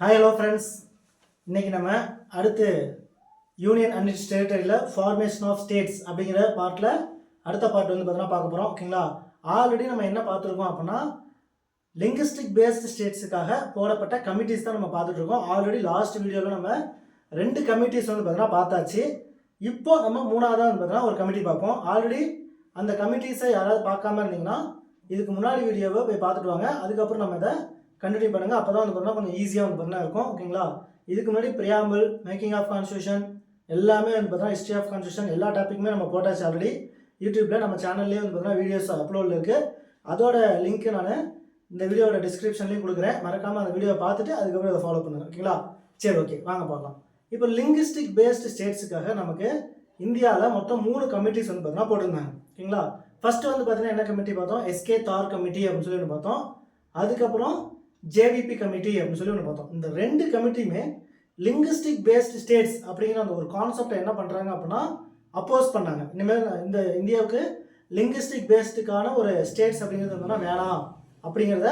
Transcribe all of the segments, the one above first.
Hi hello friends, இன்றைக்கி நம்ம அடுத்து யூனியன் அண்ட் இட்ஸ் டெரிட்டரியில் ஃபார்மேஷன் ஆஃப் ஸ்டேட்ஸ் அப்படிங்கிற பார்ட்டில் அடுத்த பார்ட் வந்து பார்த்தீங்கன்னா பார்க்க போகிறோம். ஓகேங்களா? ஆல்ரெடி நம்ம என்ன பார்த்துருக்கோம் அப்படின்னா லிங்குஸ்டிக் பேஸ்டு ஸ்டேட்ஸுக்காக போடப்பட்ட கமிட்டிஸ் தான் நம்ம பார்த்துட்ருக்கோம். ஆல்ரெடி லாஸ்ட் வீடியோவில் நம்ம 2 கமிட்டிஸ் வந்து பார்த்தீங்கன்னா பார்த்தாச்சு. இப்போ நம்ம மூணாவதாக வந்து பார்த்தீங்கன்னா ஒரு கமிட்டி பார்ப்போம். ஆல்ரெடி அந்த கமிட்டிஸை யாராவது பார்க்காம இருந்தீங்கன்னா இதுக்கு முன்னாடி வீடியோவை போய் பார்த்துட்டு வாங்க. அதுக்கப்புறம் நம்ம இதை கண்டினியூ பண்ணுங்கள். அப்போ தான் வந்து பார்த்தீங்கன்னா கொஞ்சம் ஈஸியாக வந்து பார்த்தீங்கன்னா இருக்கும். ஓகேங்களா? இதுக்கு முன்னாடி பிரியாம்பிள், மேக்கிங் ஆஃப் கான்ஸ்டியூஷன் எல்லாமே வந்து பார்த்தீங்கன்னா ஹிஸ்ட்ரி ஆஃப் கான்ஸ்டியூஷன் எல்லா டாப்பிக்குமே நம்ம போட்டாச்சு. ஆல்ரெடி யூடியூப்பில் நம்ம சேனல்லேயே வந்து பார்த்தீங்கன்னா வீடியோஸ் அப்லோடில் இருக்குது. அதோட லிங்க்கு நான் இந்த வீடியோட டிஸ்கிரிப்ஷன்லேயும் கொடுக்குறேன். மறக்காமல் அந்த வீடியோவை பார்த்துட்டு அதுக்கப்புறம் அதை ஃபாலோ பண்ணுங்கள். ஓகேங்களா? சரி, ஓகே, வாங்க பார்க்கலாம். இப்போ லிங்குஸ்டிக் பேஸ்டு ஸ்டேட்ஸுக்காக நமக்கு இந்தியாவில் மொத்தம் 3 கமிட்டிஸ் வந்து பார்த்தீங்கன்னா போட்டிருந்தாங்க. ஓகேங்களா? ஃபஸ்ட்டு வந்து பார்த்தீங்கன்னா என்ன கமிட்டி பார்த்தோம்? எஸ்கே தார் கமிட்டி அப்படின்னு சொல்லி ஒன்று பார்த்தோம். அதுக்கப்புறம் ஜேவிபி கமிட்டி அப்படின்னு சொல்லி ஒன்று பார்த்தோம். இந்த 2 கமிட்டியுமே லிங்குஸ்டிக் பேஸ்டு ஸ்டேட்ஸ் அப்படிங்கிற அந்த ஒரு கான்செப்டை என்ன பண்ணுறாங்க அப்படின்னா அப்போஸ் பண்ணாங்க. இனிமேல் இந்த இந்தியாவுக்கு லிங்குஸ்டிக் பேஸ்டுக்கான ஒரு ஸ்டேட்ஸ் அப்படிங்கிறது வந்து வேணாம் அப்படிங்கிறத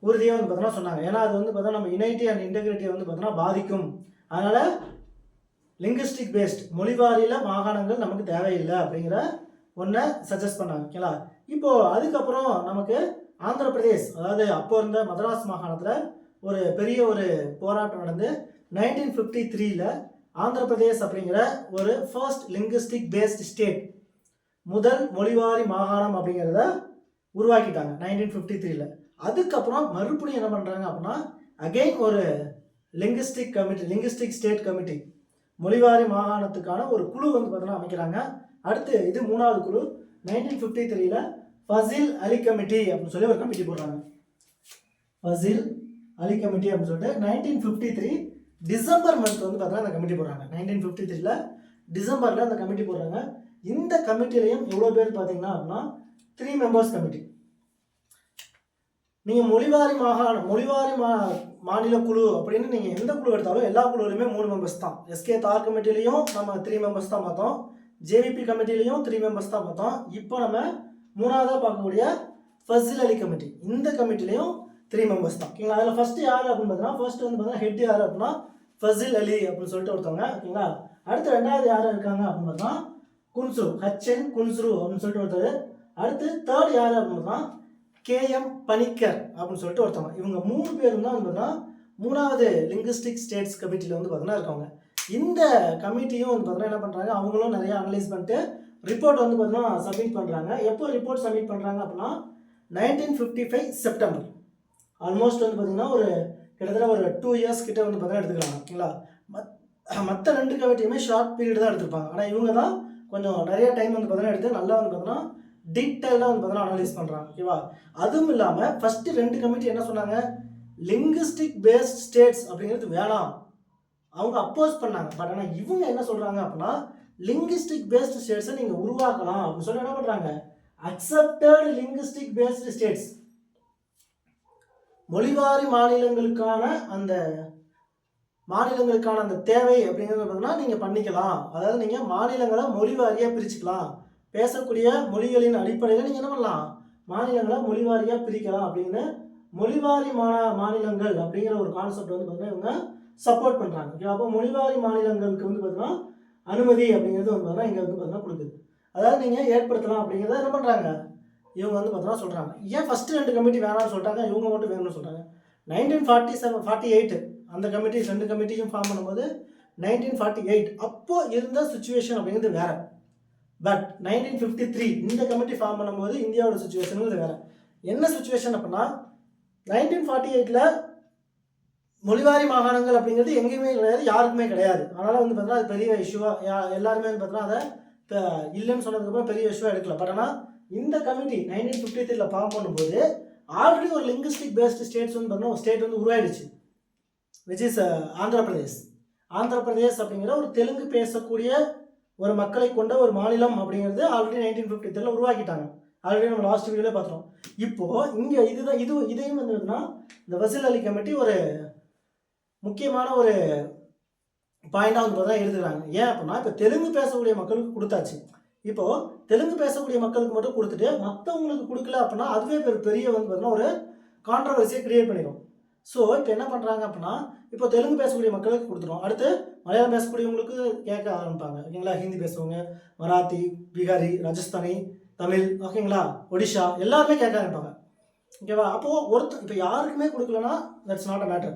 உறுதியாக வந்து பார்த்தோன்னா சொன்னாங்க. ஏன்னா அது வந்து பார்த்தோன்னா நம்ம யுனைட்டி அண்ட் இன்டெகிரிட்டியை வந்து பார்த்தோன்னா பாதிக்கும். அதனால் லிங்குஸ்டிக் பேஸ்ட் மொழிவாரியில் மாகாணங்கள் நமக்கு தேவையில்லை அப்படிங்கிற ஒன்றை சஜஸ்ட் பண்ணாங்க. ஓகேங்களா? இப்போது அதுக்கப்புறம் நமக்கு ஆந்திர பிரதேஷ், அதாவது அப்போ இருந்த மதராஸ் மாகாணத்தில் ஒரு பெரிய ஒரு போராட்டம் நடந்து 1953ல் ஆந்திர பிரதேஷ் அப்படிங்கிற ஒரு ஃபர்ஸ்ட் லிங்குஸ்டிக் பேஸ்ட் ஸ்டேட், முதல் மொழிவாரி மாகாணம் அப்படிங்கிறத உருவாக்கிட்டாங்க 1953ல். அதுக்கப்புறம் மறுபடியும் என்ன பண்ணுறாங்க அப்படின்னா அகெயின் ஒரு linguistic committee, linguistic state committee, மொழிவாரி மாகாணத்துக்கான ஒரு குழு வந்து பார்த்தீங்கன்னா அமைக்கிறாங்க. அடுத்து இது 3வது குழு 1953ல் ஃபசில் அலி கமிட்டி அப்படின்னு சொல்லி ஒரு கமிட்டி போடுறாங்க. ஃபசில் அலி கமிட்டி அப்படின்னு சொல்லிட்டு 1953 டிசம்பர் மந்த் வந்து பார்த்தீங்கன்னா அந்த கமிட்டி போடுறாங்க. 1953ல் டிசம்பரில் அந்த கமிட்டி போடுறாங்க. இந்த கமிட்டிலையும் எவ்வளோ பேர் பார்த்தீங்கன்னா அப்படின்னா 3 மெம்பர்ஸ் கமிட்டி. நீங்கள் மொழிவாரி மாநில குழு அப்படின்னு நீங்கள் எந்த குழு எடுத்தாலும் எல்லா குழுவிலையுமே 3 மெம்பர்ஸ் தான். எஸ்கே தார் கமிட்டிலையும் நம்ம 3 மெம்பர்ஸ் தான் பார்த்தோம். ஜேவிபி கமிட்டிலையும் 3 மெம்பர்ஸ் தான் பார்த்தோம். இப்போ நம்ம 3ஆவதாக பார்க்கக்கூடிய ஃபசில் அலி கமிட்டி, இந்த கமிட்டிலையும் 3 மெம்பர்ஸ் தான். ஓகேங்களா? அதில் ஃபஸ்ட்டு யார் அப்படின்னு பார்த்தீங்கன்னா ஃபர்ஸ்ட் வந்து பார்த்தீங்கன்னா ஹெட் யார் அப்படின்னா ஃபசில் அலி அப்படின்னு சொல்லிட்டு ஒருத்தவங்க. ஓகேங்களா? அடுத்து 2வது யார் இருக்காங்க அப்படின்னு பார்த்தா குன்ஸ்ரு, HN குன்ஸ்ரு அப்படின்னு சொல்லிட்டு ஒருத்தர். அடுத்து 3rd யார் அப்படின்னு பார்த்தா KM பனிக்கர் அப்படின்னு சொல்லிட்டு ஒருத்தவங்க. இவங்க 3 பேரும் தான் வந்து பார்த்தீங்கன்னா 3வது லிங்குஸ்டிக் ஸ்டேட்ஸ் கமிட்டியில் வந்து பார்த்தீங்கன்னா இருக்காங்க. இந்த கமிட்டியும் வந்து பார்த்தீங்கன்னா என்ன பண்ணுறாங்க, அவங்களும் நிறைய அனலைஸ் பண்ணிட்டு ரிப்போர்ட் வந்து பார்த்தீங்கன்னா சப்மிட் பண்ணுறாங்க. எப்போ ரிப்போர்ட் சப்மிட் பண்ணுறாங்க அப்படின்னா 1955 செப்டம்பர். ஆல்மோஸ்ட் வந்து பார்த்தீங்கன்னா ஒரு கிட்டத்தட்ட ஒரு 2 இயர்ஸ் கிட்ட வந்து பார்த்தீங்கன்னா எடுத்துக்கிறாங்க. ஓகேங்களா? மற்ற 2 கமிட்டியுமே ஷார்ட் பீரியட் தான் எடுத்திருப்பாங்க. ஆனால் இவங்க தான் கொஞ்சம் நிறைய டைம் வந்து பார்த்தீங்கன்னா எடுத்து நல்லா வந்து பார்த்தீங்கன்னா டீட்டெயிலாக வந்து பார்த்தீங்கன்னா அனலைஸ் பண்ணுறாங்க. ஓகேவா? அதுவும் இல்லாமல் ஃபஸ்ட்டு 2 கமிட்டி என்ன சொன்னாங்க, லிங்குஸ்டிக் பேஸ்ட் ஸ்டேட்ஸ் அப்படிங்கிறது வேணாம், அவங்க அப்போஸ் பண்ணாங்க. பட் ஆனால் இவங்க என்ன சொல்கிறாங்க அப்படின்னா லிங்குஸ்டிக் பேஸ்ட் ஸ்டேட்ஸை நீங்கள் உருவாக்கலாம் அப்படின்னு சொல்லி என்ன பண்ணுறாங்க, அக்செப்டட் லிங்குஸ்டிக் பேஸ்ட் ஸ்டேட்ஸ், மொழிவாரி மாநிலங்களுக்கான அந்த தேவை அப்படிங்கிறது பார்த்தீங்கன்னா நீங்கள் பண்ணிக்கலாம். அதாவது நீங்கள் மாநிலங்களை மொழிவாரியாக பிரிச்சுக்கலாம், பேசக்கூடிய மொழிகளின் அடிப்படையில் நீங்கள் என்ன பண்ணலாம், மாநிலங்களை மொழிவாரியாக பிரிக்கலாம் அப்படின்னு மொழிவாரி மாநிலங்கள் அப்படிங்கிற ஒரு கான்செப்ட் வந்து பார்த்தீங்கன்னா இவங்க சப்போர்ட் பண்ணுறாங்க. ஓகே, அப்போ மொழிவாரி மாநிலங்களுக்கு வந்து பார்த்தீங்கன்னா அனுமதி அப்படிங்கிறது வந்து பார்த்தீங்கன்னா இங்கே வந்து பார்த்தீங்கன்னா கொடுக்குது. அதாவது நீங்கள் ஏற்படுத்தலாம் அப்படிங்கிறத என்ன பண்ணுறாங்க இவங்க வந்து பார்த்தீங்கன்னா சொல்கிறாங்க. ஏன் ஃபஸ்ட்டு 2 கமிட்டி வேணாம்னு சொல்லிட்டாங்க, இவங்க மட்டும் வேணும்னு சொல்கிறாங்க. 1948 அந்த கமிட்டி 2 கமிட்டியும் ஃபார்ம் பண்ணும்போது 1948 அப்போ இருந்த சுச்சுவேஷன் அப்படிங்கிறது வேறு. பட் 1953 இந்த கமிட்டி ஃபார்ம் பண்ணும்போது இந்தியாவோட சுச்சுவேஷனுங்கிறது வேறு. என்ன சுச்சுவேஷன் அப்படின்னா 1948ல் மொழிவாரி மாகாணங்கள் அப்படிங்கிறது எங்கேயுமே கிடையாது, யாருக்குமே கிடையாது. அதனால் வந்து பார்த்தீங்கன்னா அது பெரிய இஷ்யூவாக எல்லாருமே வந்து பார்த்தீங்கன்னா அதை இல்லைன்னு சொன்னதுக்கப்புறம் பெரிய இஷ்யூவாக எடுக்கல. பட் ஆனால் இந்த கமிட்டி 1953ல் ஃபார்ம் பண்ணும்போது ஆல்ரெடி ஒரு லிங்குஸ்டிக் பேஸ்டு ஸ்டேட்ஸ் வந்து பார்த்தீங்கன்னா ஒரு ஸ்டேட் வந்து உருவாயிடுச்சு, விச் இஸ் ஆந்திர பிரதேஷ். ஆந்திர பிரதேஷ் அப்படிங்கிற ஒரு தெலுங்கு பேசக்கூடிய ஒரு மக்களை கொண்ட ஒரு மாநிலம் அப்படிங்கிறது ஆல்ரெடி 1953ல் உருவாக்கிட்டாங்க. ஆல்ரெடி நம்ம லாஸ்ட் வீடியோவில் பார்த்துறோம். இப்போது இங்கே இதையும் வந்துன்னா இந்த ஃபசில் அலி கமிட்டி ஒரு முக்கியமான ஒரு பாயிண்டாக வந்து பார்த்தா எடுத்துக்கிறாங்க. ஏன் அப்படின்னா இப்போ தெலுங்கு பேசக்கூடிய மக்களுக்கு கொடுத்தாச்சு. இப்போது தெலுங்கு பேசக்கூடிய மக்களுக்கு மட்டும் கொடுத்துட்டு மற்றவங்களுக்கு கொடுக்கல அப்படின்னா அதுவே பெரிய வந்து பார்த்தீங்கன்னா ஒரு கான்ட்ரவர்சியை கிரியேட் பண்ணிடும். ஸோ இப்போ என்ன பண்ணுறாங்க அப்படின்னா, இப்போ தெலுங்கு பேசக்கூடிய மக்களுக்கு கொடுத்துரும், அடுத்து மலையாளம் பேசக்கூடியவங்களுக்கு கேட்க ஆரம்பிப்பாங்க. ஓகேங்களா? ஹிந்தி பேசுகிறவங்க, மராத்தி, பீகாரி, ராஜஸ்தானி, தமிழ், ஓகேங்களா, ஒடிஷா எல்லாருமே கேட்க ஆரம்பிப்பாங்க. ஓகேவா? அப்போது இப்போ யாருக்குமே கொடுக்கலன்னா தட்ஸ் நாட் அ மேட்டர்,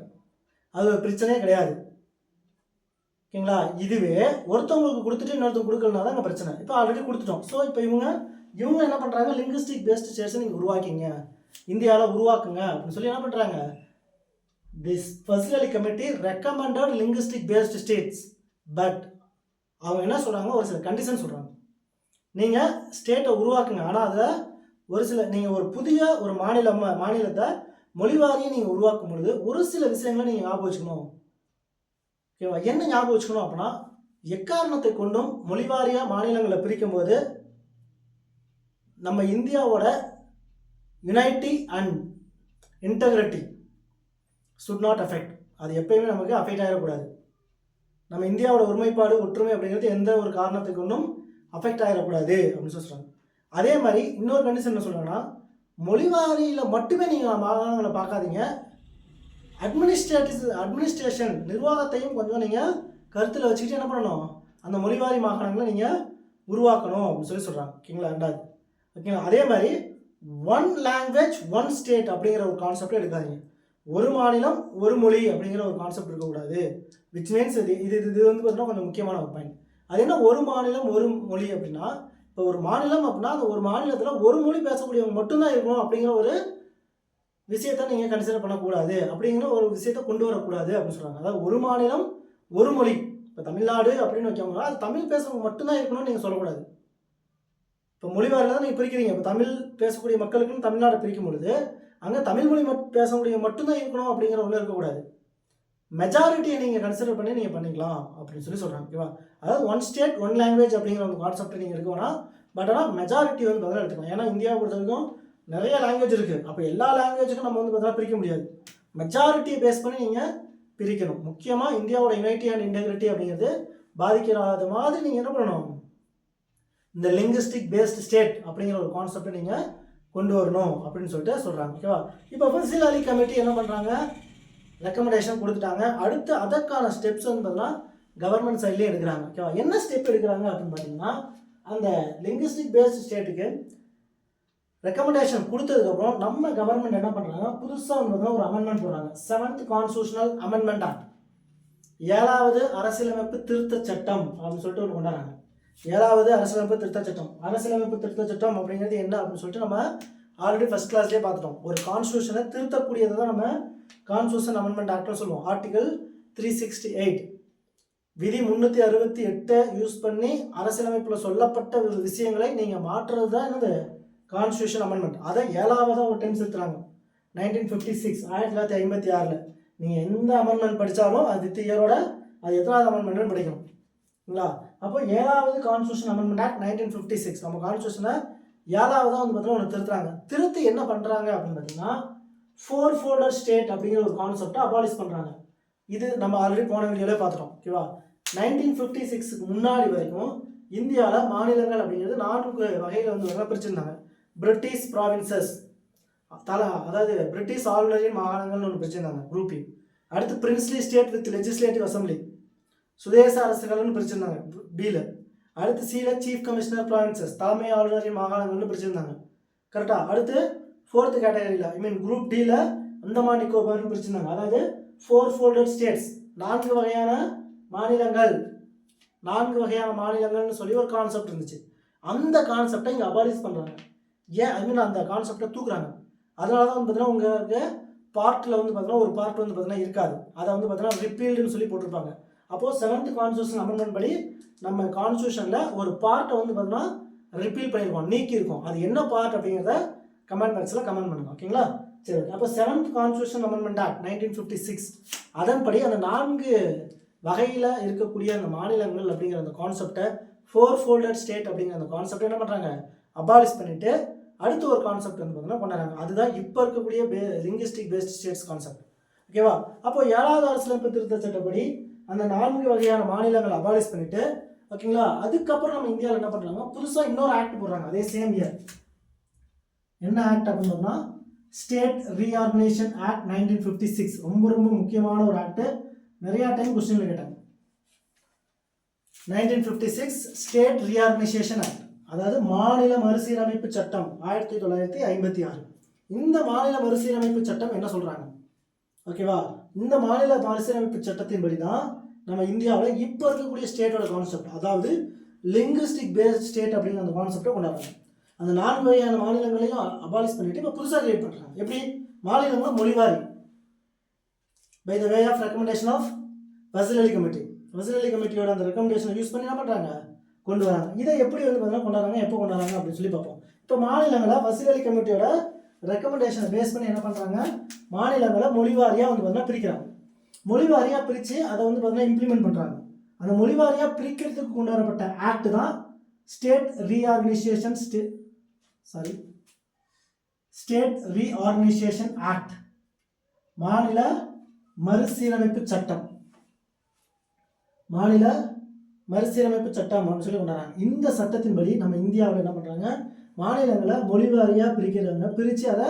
அது ஒரு பிரச்சனையே கிடையாது. ஓகேங்களா? இதுவே ஒருத்தவங்களுக்கு கொடுத்துட்டு இன்னொருத்தவங்க கொடுக்கலனா தான் பிரச்சனை. இப்போ ஆல்ரெடி கொடுத்துட்டோம். ஸோ இப்போ இவங்க என்ன பண்ணுறாங்க, லிங்குவிஸ்டிக் பேஸ்டு ஸ்டேட்ஸை நீங்கள் உருவாக்கிங்க, இந்தியாவில் உருவாக்குங்க அப்படின்னு சொல்லி என்ன பண்ணுறாங்க, this first committee recommended linguistic based states. But அவங்க என்ன சொல்கிறாங்க, ஒரு சில கண்டிஷன் சொல்கிறாங்க. நீங்கள் ஸ்டேட்டை உருவாக்குங்க, ஆனால் அதில் ஒரு சில நீங்கள் ஒரு புதிய ஒரு மாநிலத்தை மொழிவாரியை நீங்கள் உருவாக்கும் பொழுது ஒரு சில விஷயங்களை நீங்கள் ஞாபகம் வச்சுக்கணும். ஓகேவா? என்ன ஞாபகம் வச்சுக்கணும் அப்படின்னா, எக்காரணத்தை கொண்டும் மொழிவாரியாக மாநிலங்களை பிரிக்கும் போது நம்ம இந்தியாவோட unity and integrity should not affect. அது எப்பயுமே நமக்கு அஃபெக்ட் ஆகிடக்கூடாது. நம்ம இந்தியாவோட ஒருமைப்பாடு ஒற்றுமை அப்படிங்கிறது எந்த ஒரு காரணத்தை கொண்டும் அஃபெக்ட் ஆகிடக்கூடாது அப்படின்னு சொல்கிறாங்க. அதே மாதிரி இன்னொரு கண்டிஷன் என்ன சொல்கிறாங்கன்னா, மொழிவாரியில் மட்டுமே நீங்கள் மாகாணங்களை பார்க்காதீங்க, அட்மினிஸ்ட்ரேஷன் நிர்வாகத்தையும் கொஞ்சம் நீங்கள் கருத்தில் வச்சுக்கிட்டு என்ன பண்ணணும், அந்த மொழிவாரி மாகாணங்களை நீங்கள் உருவாக்கணும் அப்படின்னு சொல்லி சொல்கிறாங்க. ஓகேங்களா? ரெண்டாவது. ஓகேங்களா? அதே மாதிரி ஒன் லாங்குவேஜ் ஒன் ஸ்டேட் அப்படிங்கிற ஒரு கான்செப்டை எடுக்காதீங்க. ஒரு மாநிலம் ஒரு மொழி அப்படிங்கிற ஒரு கான்செப்ட் இருக்கக்கூடாது. விச் மீன்ஸ் இது வந்து பார்த்தீங்கன்னா கொஞ்சம் முக்கியமான ஒரு பாயிண்ட். அது என்ன ஒரு மாநிலம் ஒரு மொழி அப்படின்னா, இப்போ ஒரு மாநிலம் அப்படின்னா அந்த ஒரு மாநிலத்தில் ஒரு மொழி பேசக்கூடியவங்க மட்டும்தான் இருக்கணும் அப்படிங்கிற ஒரு விஷயத்தை நீங்கள் கன்சிடர் பண்ணக்கூடாது, அப்படிங்கிற ஒரு விஷயத்தை கொண்டு வரக்கூடாது அப்படின்னு சொல்கிறாங்க. அதாவது ஒரு மாநிலம் ஒரு மொழி, இப்போ தமிழ்நாடு அப்படின்னு வைக்கோங்க, அது தமிழ் பேசுறவங்க மட்டும்தான் இருக்கணும்னு நீங்கள் சொல்லக்கூடாது. இப்போ மொழிவாரியில் தான் நீங்கள் பிரிக்கிறீங்க. இப்போ தமிழ் பேசக்கூடிய மக்களுக்குன்னு தமிழ்நாடு பிரிக்கும் பொழுது அங்கே தமிழ் மொழி பேசக்கூடிய மட்டும்தான் இருக்கணும் அப்படிங்கிற ஒன்று இருக்கக்கூடாது. மெஜாரிட்டியை நீங்கள் கன்சிடர் பண்ணி நீங்கள் பண்ணிக்கலாம் அப்படின்னு சொல்லி சொல்கிறாங்க. ஓகேவா? அதாவது ஒன் ஸ்டேட் ஒன் லாங்குவேஜ் அப்படிங்கிற ஒரு கான்செப்டை நீங்கள் எடுக்கணும்னா, பட் ஆனால் மெஜாரிட்டி வந்து பதிலாக எடுத்துக்கலாம். ஏன்னா இந்தியாவை பொறுத்த வரைக்கும் நிறைய லாங்குவேஜ் இருக்குது. அப்போ எல்லா லாங்குவேஜுக்கும் நம்ம வந்து பதிலாக பிரிக்க முடியாது. மெஜாரிட்டியை பேஸ் பண்ணி நீங்கள் பிரிக்கணும். முக்கியமாக இந்தியாவோட யுனைட்டி அண்ட் இன்டெகிரிட்டி அப்படிங்கிறது பாதிக்காத மாதிரி நீங்கள் என்ன பண்ணணும், இந்த லிங்குவிஸ்டிக் பேஸ்டு ஸ்டேட் அப்படிங்கிற ஒரு கான்செப்டை நீங்கள் கொண்டு வரணும் அப்படின்னு சொல்லிட்டு சொல்கிறாங்க. ஓகேவா? இப்போ ஃபர்ஸ்ட் அலி கமிட்டி என்ன பண்ணுறாங்க, ரெக்கமெண்டேஷன் கொடுத்துட்டாங்க. அடுத்து அதற்கான ஸ்டெப்ஸ் வந்து பார்த்தீங்கன்னா கவர்மெண்ட் சைட்லேயே எடுக்கிறாங்க. ஓகேவா? என்ன ஸ்டெப் எடுக்கிறாங்க அப்படின்னு பார்த்தீங்கன்னா, அந்த லிங்குவிஸ்டிக் பேஸ்டு ஸ்டேட்டுக்கு ரெக்கமெண்டேஷன் கொடுத்ததுக்கப்புறம் நம்ம கவர்மெண்ட் என்ன பண்ணுறாங்க, புதுசாக வந்து ஒரு அமெண்ட்மெண்ட் போடுறாங்க. 7th கான்ஸ்டியூஷனல் அமெண்ட்மெண்ட் ஆக்ட், 7வது அரசியலமைப்பு திருத்த சட்டம் அப்படின்னு சொல்லிட்டு ஒன்று கொண்டாடுறாங்க. 7வது அரசியலமைப்பு திருத்த சட்டம். அரசியலமைப்பு திருத்த சட்டம் அப்படிங்கிறது என்ன அப்படின்னு சொல்லிட்டு நம்ம ஆல்ரெடி ஃபர்ஸ்ட் கிளாஸ்லேயே பார்த்துட்டோம். ஒரு கான்ஸ்டியூஷனை திருத்தக்கூடியதை தான் நம்ம கான்ஸ்டியூஷன் அமெண்ட்மெண்ட் ஆக்ட்னு சொல்லுவோம். ஆர்டிகல் 368 விதி 368 யூஸ் பண்ணி அரசியலமைப்பில் சொல்லப்பட்ட ஒரு விஷயங்களை நீங்கள் மாற்றுறது தான் என்னது கான்ஸ்டியூஷன் அமெண்ட்மெண்ட். அதை 7வதாக ஒரு டைம் செலுத்துறாங்க. 1956 1956. நீங்கள் எந்த அமெண்ட்மெண்ட் படித்தாலும் அது வித் இயரோட அது எத்தனாவது அமெண்ட்மெண்ட்னு படிக்கணும். இல்லைங்களா? அப்போ 7வது கான்ஸ்டியூஷன் அமெண்ட்மெண்ட் ஆக்ட் 1956 நம்ம கான்ஸ்டியூஷனை 7வதாக வந்து பார்த்தீங்கன்னா ஒன்று திருத்துறாங்க. திருத்தி என்ன பண்ணுறாங்க அப்படின்னு பார்த்தீங்கன்னா, 4 ஃபோல்டர் ஸ்டேட் அப்படிங்கிற ஒரு கான்செப்டை அபாலிஷ் பண்ணுறாங்க. இது நம்ம ஆல்ரெடி போன வீடியோவிலே பார்த்துட்டோம். ஓகேவா? 1956க்கு முன்னாடி வரைக்கும் இந்தியாவில் மாநிலங்கள் அப்படிங்கிறது 4 வகையில் வந்து பிரிச்சிருந்தாங்க. பிரிட்டிஷ் ப்ராவின்சஸ், அதாவது பிரிட்டிஷ் ஆளுநரின் மாகாணங்கள்னு ஒன்று பிரிச்சிருந்தாங்க குரூப். அடுத்து princely state with legislative assembly, சுதேச அரசுகள்னு பிரிச்சிருந்தாங்க பியில். அடுத்து சில சீஃப் கமிஷனர் ப்ராவின்சஸ், தலைமை ஆளுநரின் மாகாணங்கள்னு பிரிச்சிருந்தாங்க. கரெக்டாக? அடுத்து 4th கேட்டகரியில் குரூப் டியில் அந்தமான் நிக்கோபார்னு பிரிச்சிருந்தாங்க. அதாவது 4 ஃபோல்டட் ஸ்டேட்ஸ், 4 வகையான மாநிலங்கள், 4 வகையான மாநிலங்கள்னு சொல்லி ஒரு கான்செப்ட் இருந்துச்சு. அந்த கான்செப்டை இங்கே அபாலிஷ் பண்ணுறாங்க. ஏன் அந்த கான்செப்டை தூக்குறாங்க. அதனால தான் வந்து பார்த்தீங்கன்னா உங்களுக்கு பார்ட்டில் வந்து பார்த்தீங்கன்னா ஒரு பார்ட் வந்து பார்த்தீங்கன்னா இருக்காது. அதை வந்து பார்த்தீங்கன்னா ரிப்பீல்டுன்னு சொல்லி போட்டிருப்பாங்க. அப்போது 7th கான்ஸ்டியூஷன் அமெண்ட்மெண்ட் படி நம்ம கான்ஸ்டியூஷனில் ஒரு பார்ட்டை வந்து பார்த்தீங்கன்னா ரிப்பீல் பண்ணியிருக்கோம், நீக்கியிருக்கோம். அது என்ன பார்ட் அப்படிங்கிறத கமெண்ட் பாக்ஸில் கமெண்ட் பண்ணுங்க. ஓகேங்களா? சரி, ஓகே. அப்போ 7th கான்ஸ்டியூஷன் அமெண்ட்மெண்ட் ஆக்ட் 1956 அதன்படி அந்த 4 வகையில் இருக்கக்கூடிய அந்த மாநிலங்கள் அப்படிங்கிற அந்த கான்செப்டை 4 ஃபோல்டட் ஸ்டேட் அப்படிங்கிற அந்த கான்செப்டை என்ன பண்ணுறாங்க, அபாலிஷ் பண்ணிவிட்டு அடுத்து ஒரு கான்செப்ட் வந்து பார்த்தீங்கன்னா கொண்டாடுறாங்க. அதுதான் இப்போ இருக்கக்கூடிய லிங்குவிஸ்டிக் பேஸ்ட் ஸ்டேட்ஸ் கான்செப்ட். ஓகேவா? அப்போ 7வது அரசியலமைப்பு திருத்த சட்டப்படி அந்த 4 வகையான மாநிலங்களை அபாலிஷ் பண்ணிவிட்டு, ஓகேங்களா, அதுக்கப்புறம் நம்ம இந்தியாவில் என்ன பண்ணுறாங்க, புதுசாக இன்னொரு ஆக்ட் போடுறாங்க. அதே சேம் இயர். என்ன ஆக்ட் அப்படின்னு சொன்னால் ஸ்டேட் ரீஆர்கனைசேஷன் ஆக்ட் 1956. ரொம்ப ரொம்ப முக்கியமான ஒரு ஆக்ட், நிறையா டைம் கொஸ்டின்ல கேட்டாங்க. 1956 ஸ்டேட் ரீஆர்கனைசேஷன் ஆக்ட், அதாவது மாநில மறுசீரமைப்பு சட்டம் 1956. இந்த மாநில மறுசீரமைப்பு சட்டம் என்ன சொல்றாங்க, ஓகேவா? இந்த மாநில மறுசீரமைப்பு சட்டத்தின்படி தான் நம்ம இந்தியாவில் இப்போ இருக்கக்கூடிய ஸ்டேட்டோட கான்செப்ட், அதாவது லிங்குஸ்டிக் பேஸ்ட் ஸ்டேட் அப்படிங்கிற அந்த கான்செப்டை கொண்டாடுறாங்க. அந்த 4 வகையான மாநிலங்களையும் அபாலிஷ் பண்ணிட்டு இப்போ புதுசாக கிரியேட் பண்ணுறாங்க. எப்படி? மாநிலங்களும் மொழிவாரி, by the way of recommendation of வசிலலி கமிட்டி. வசிலலி கமிட்டியோட அந்த ரெக்கமெண்டேஷனை யூஸ் பண்ணி என்ன பண்ணுறாங்க, கொண்டு வராங்க. இதை எப்படி வந்து பார்த்தீங்கன்னா கொண்டாடுறாங்க, எப்போ கொண்டாடுறாங்க அப்படின்னு சொல்லி பார்ப்போம். இப்போ மாநிலங்களை வசிலலி கமிட்டியோட ரெக்கமெண்டேஷனை பேஸ் பண்ணி என்ன பண்ணுறாங்க, மாநிலங்களை மொழிவாரியாக வந்து பார்த்தீங்கன்னா பிரிக்கிறாங்க. மொழிவாரியாக பிரித்து அதை வந்து பார்த்தீங்கன்னா இம்ப்ளிமெண்ட் பண்ணுறாங்க. அந்த மொழிவாரியாக பிரிக்கிறதுக்கு கொண்டு வரப்பட்ட ஆக்ட் தான் ஸ்டேட் ரீஆர்கனைசேஷன் ஆக்ட், மாநில மறுசீரமைப்பு சட்டம். மாநில மறுசீரமைப்பு சட்டம் அப்படின்னு சொல்லி கொண்டாடுறாங்க. இந்த சட்டத்தின்படி நம்ம இந்தியாவில் என்ன பண்ணுறாங்க, மாநிலங்களை மொழிவாரியாக பிரிக்கிறாங்க, பிரித்து அதை